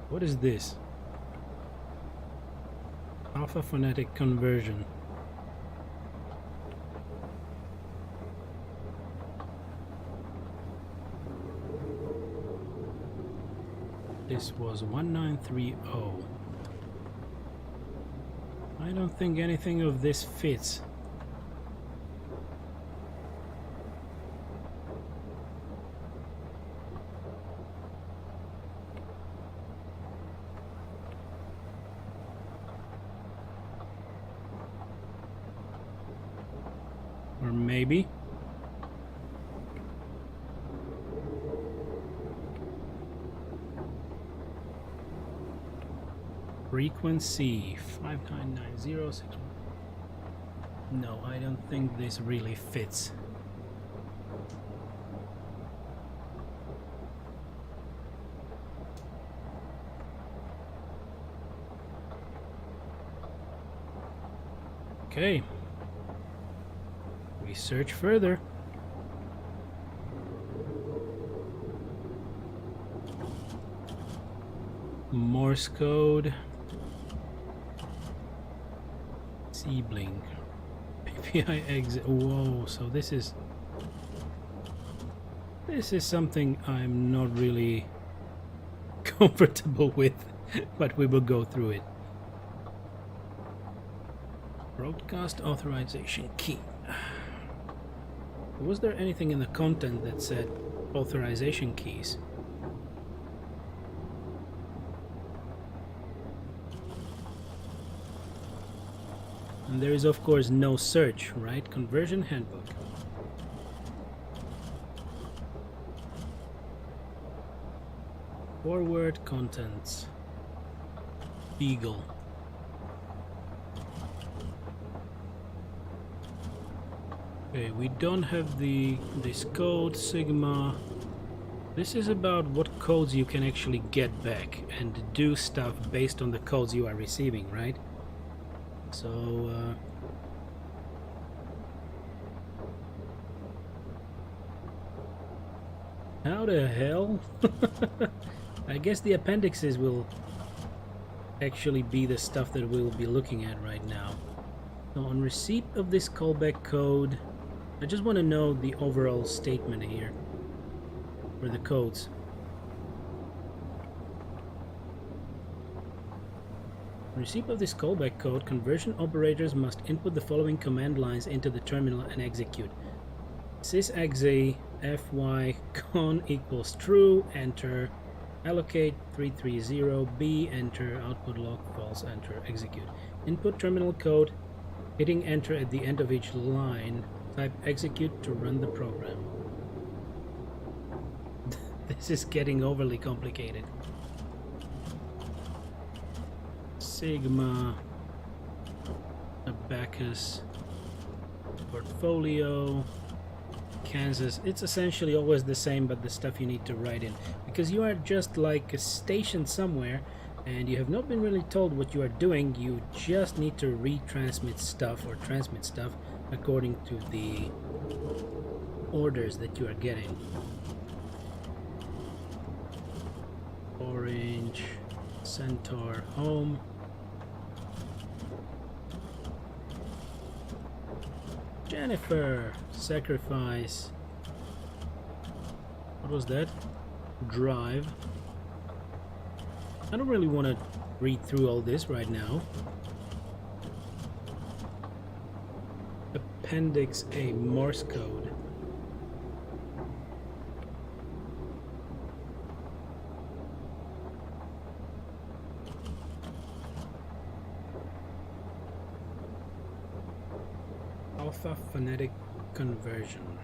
What is this? Alpha phonetic conversion. This was 1930. I don't think anything of this fits. Or maybe. Frequency 599061. No, I don't think this really fits. Okay. We search further. Morse code. Sibling. PPI exit. Whoa, so this is something I'm not really comfortable with, but we will go through it. Broadcast authorization key. Was there anything in the content that said authorization keys? And there is of course no search, right? Conversion handbook. Forward contents. Beagle. Okay, we don't have this code, Sigma. This is about what codes you can actually get back and do stuff based on the codes you are receiving, right? So, how the hell? I guess the appendixes will actually be the stuff that we'll be looking at right now. So on receipt of this callback code, I just want to know the overall statement here for the codes. On receipt of this callback code, conversion operators must input the following command lines into the terminal and execute. sysexe fy con equals true, enter. Allocate 330b, enter. Output log false, enter. Execute. Input terminal code, hitting enter at the end of each line. Type execute to run the program. This is getting overly complicated. Sigma, Abacus, Portfolio, Kansas. It's essentially always the same, but the stuff you need to write in. Because you are just like a station somewhere, and you have not been really told what you are doing. You just need to retransmit stuff or transmit stuff according to the orders that you are getting. Orange, Centaur, home. Jennifer, sacrifice. What was that? Drive. I don't really want to read through all this right now. Appendix A, Morse code. Alpha phonetic conversion.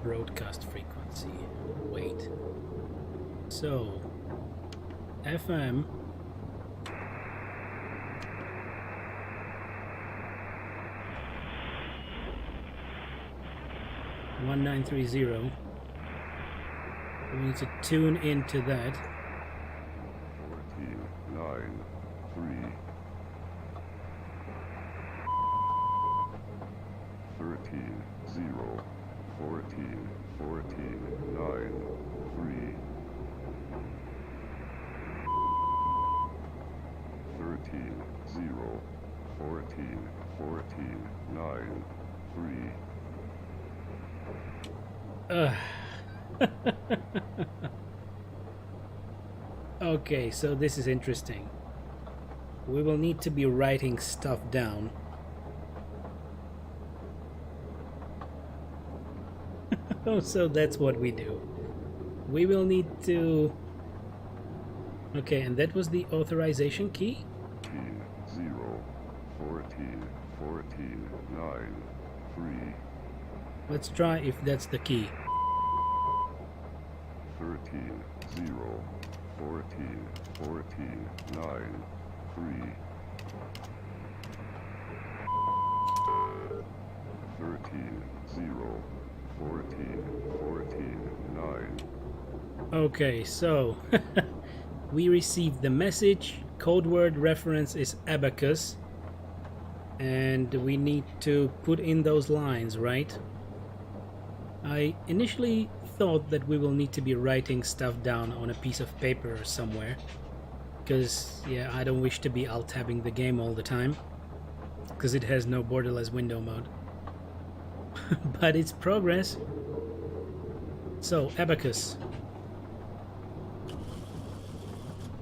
Broadcast frequency. Wait. So, FM. (1930). We need to tune into that. 1493. 13 0 14 14 9 3 13 0 14 Ugh. Okay, so this is interesting. We will need to be writing stuff down. Oh, so that's what we do. We will need to... Okay, and that was the authorization key? 0, 14, 14, 9, 3, Let's try if that's the key. 13, 0, 14, 14, 9, 3, 13, 0, 14, 14, 9. Okay, so we received the message. Code word reference is abacus. And we need to put in those lines, right? I initially thought that we will need to be writing stuff down on a piece of paper or somewhere. Because, yeah, I don't wish to be alt-tabbing the game all the time. Because it has no borderless window mode. But it's progress. So, abacus.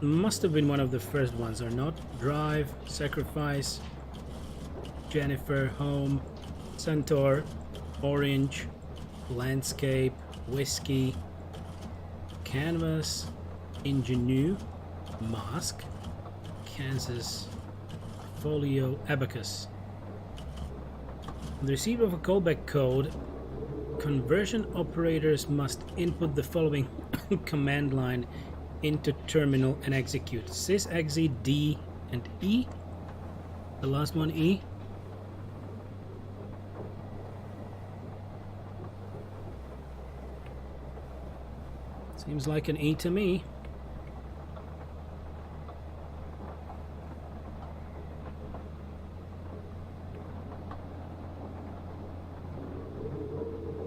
Must have been one of the first ones, or not? Drive, sacrifice, Jennifer, home, centaur, orange, landscape, whiskey, canvas, ingenue, mask, Kansas, folio, abacus. On the receipt of a callback code, conversion operators must input the following command line into terminal and execute. Sys, exit, D, and E. The last one, E. Seems like an E to me.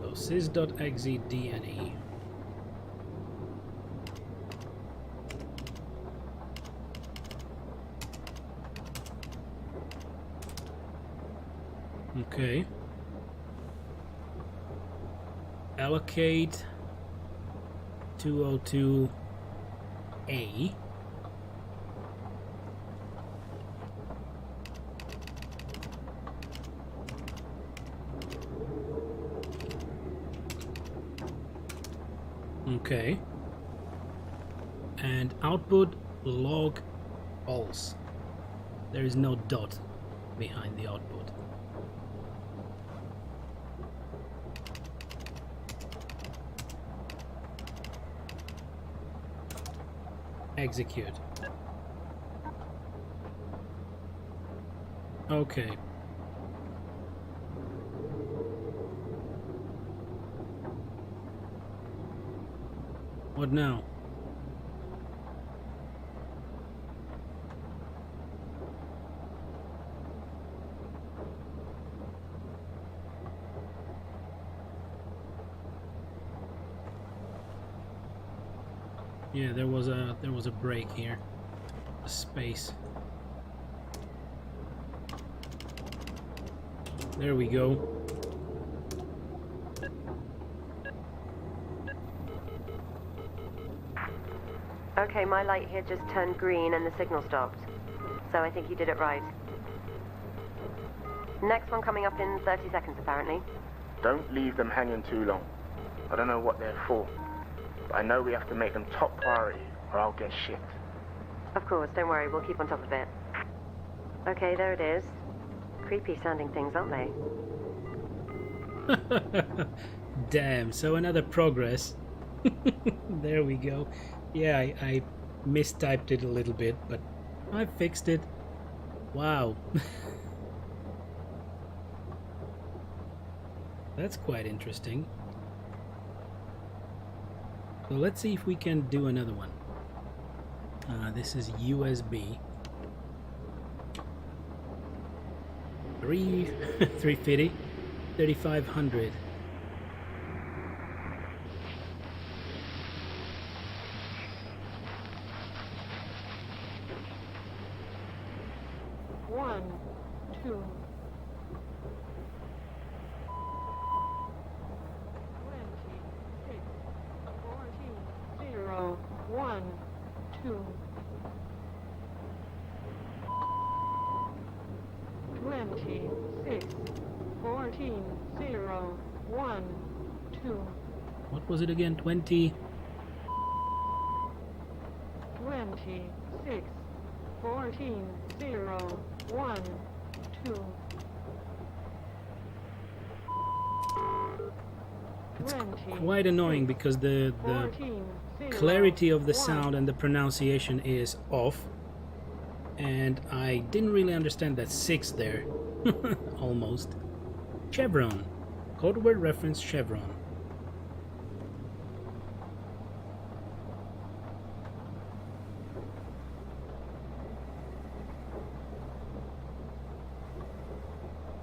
So sys.exe, D, and E. Okay. Allocate 202A. Okay. And output log pulse. There is no dot behind the output. Execute. Okay. What now? Yeah, there was a break here. A space. There we go. Okay, my light here just turned green and the signal stopped. So I think you did it right. Next one coming up in 30 seconds, apparently. Don't leave them hanging too long. I don't know what they're for, but I know we have to make them top priority or I'll get shit. Of course, don't worry, we'll keep on top of it. Okay, there it is. Creepy sounding things, aren't they? Damn, so another progress. There we go. Yeah, I mistyped it a little bit, but I fixed it. Wow. That's quite interesting. So let's see if we can do another one. This is USB. 350, 3500. One, two. 20, 1, 2. 26, 14, 0, 1, 2. What was it again? 20. 26, 14, 0, 1, 2. It's 20, quite annoying because the 14, 0, clarity of the 1. sound and the pronunciation is off. And I didn't really understand that 6 there. Almost. Chevron. Code word reference chevron.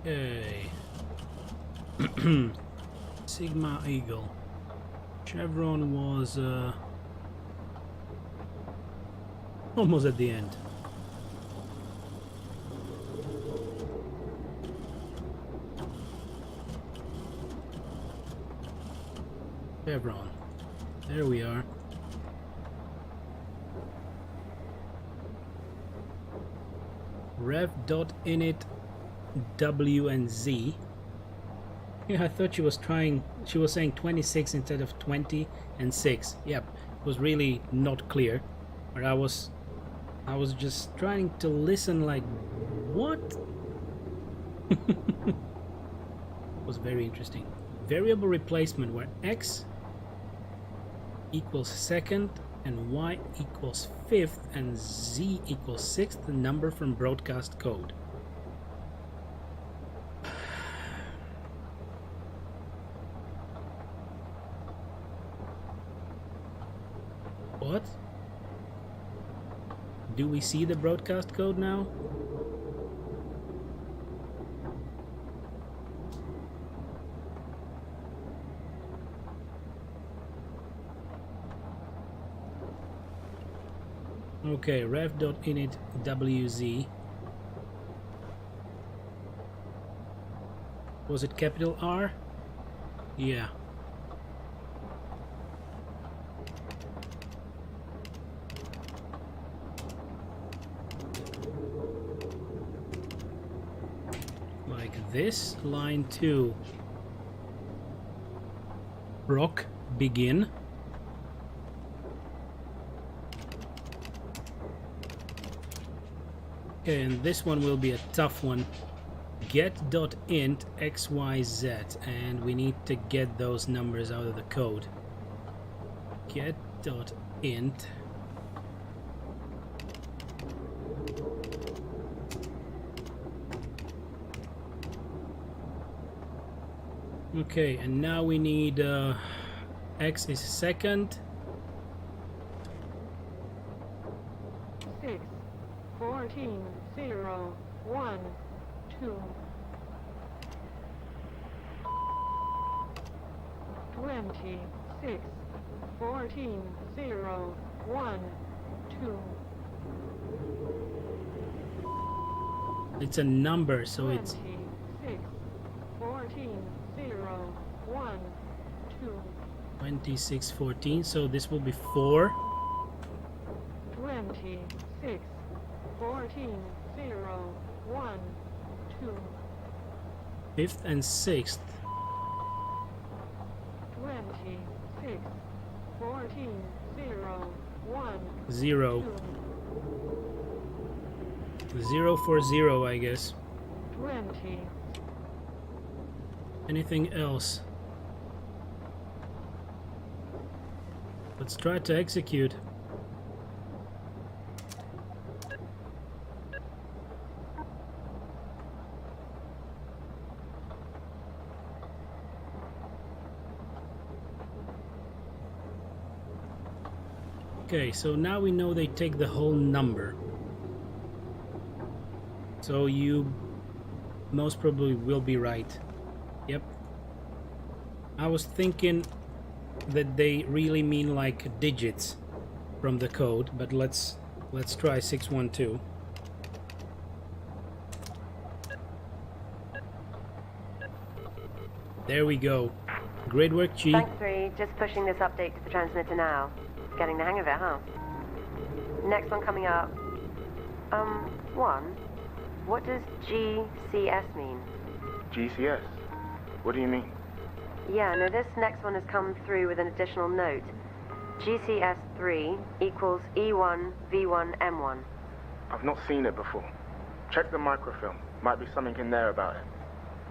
Okay. Sigma Eagle. Chevron was almost at the end. Chevron. There we are. Rev.init W and Z. Yeah, I thought she was saying 26 instead of 20 and 6. Yep, it was really not clear. But I was just trying to listen like, what? It was very interesting. Variable replacement where X equals second and Y equals fifth and Z equals sixth, the number from broadcast code. What? Do we see the broadcast code now? Okay, ref.init WZ. Was it capital R? Yeah. Like this, line 2. Rock, begin. Okay, and this one will be a tough one. Get.int xyz, and we need to get those numbers out of the code. Get.int okay, and now we need x is second. 6, 14, 0, 1, 2. 26, 14, 0, 1, 2. It's a number, so it's 26, 14, 0, 1, 2. 2614, so this will be 4. 26, 14, 0, 1, 2. Fifth and sixth. 26, 14, 0, 1, 0. 0 for 0, I guess. 20. Anything else? Let's try to execute. Okay, so now we know they take the whole number. So you most probably will be right. Yep. I was thinking that they really mean like digits from the code, but let's try 612. There we go. Great work, G. Bank 3, just pushing this update to the transmitter now. Getting the hang of it, huh? Next one coming up. One. What does GCS mean? GCS? What do you mean? Yeah, no, this next one has come through with an additional note. GCS3 equals E1V1M1. I've not seen it before. Check the microfilm. Might be something in there about it.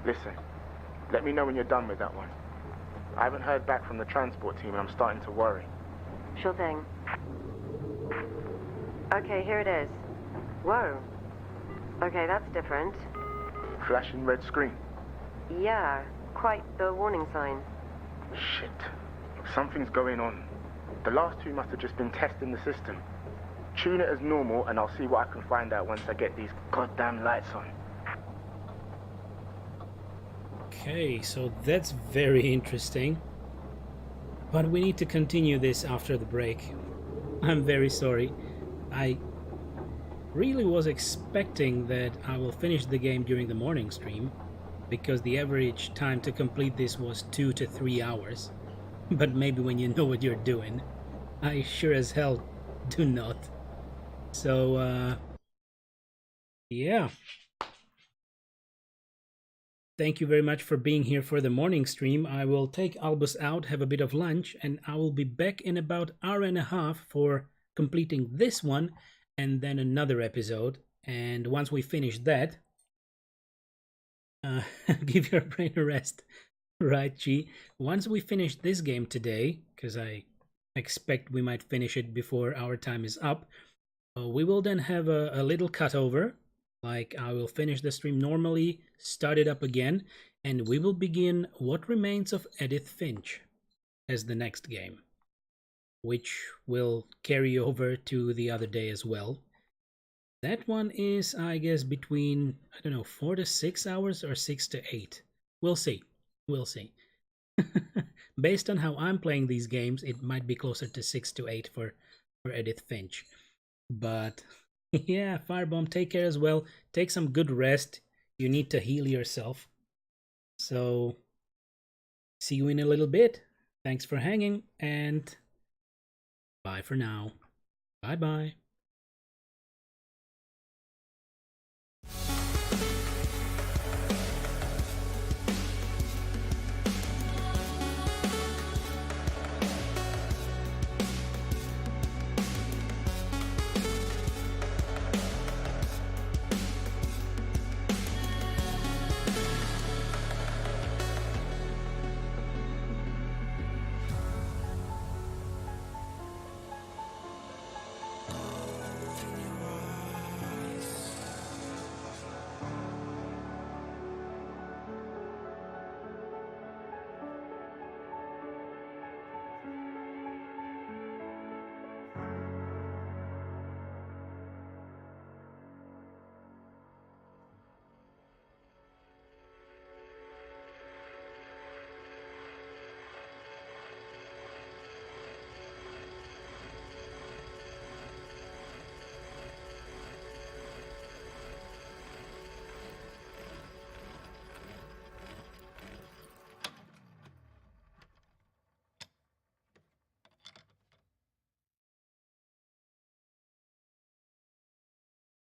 Listen, let me know when you're done with that one. I haven't heard back from the transport team and I'm starting to worry. Sure thing. Okay, here it is. Whoa. Okay, that's different. Flashing red screen. Yeah, quite the warning sign. Shit. Something's going on. The last two must have just been testing the system. Tune it as normal and I'll see what I can find out once I get these goddamn lights on. Okay, so that's very interesting. But we need to continue this after the break. I'm very sorry. I really was expecting that I will finish the game during the morning stream, because the average time to complete this was 2 to 3 hours. But maybe when you know what you're doing, I sure as hell do not. So, yeah. Thank you very much for being here for the morning stream. I will take Albus out, have a bit of lunch, and I will be back in about an hour and a half for completing this one and then another episode. And once we finish that, give your brain a rest, right, G? Once we finish this game today, because I expect we might finish it before our time is up, we will then have a little cutover. Like, I will finish the stream normally, start it up again, and we will begin What Remains of Edith Finch as the next game, which will carry over to the other day as well. That one is, I guess, between, I don't know, 4 to 6 hours or 6 to 8. We'll see. We'll see. Based on how I'm playing these games, it might be closer to 6 to 8 for Edith Finch. But yeah, Firebomb, take care as well. Take some good rest. You need to heal yourself. So, see you in a little bit. Thanks for hanging, and bye for now. Bye-bye.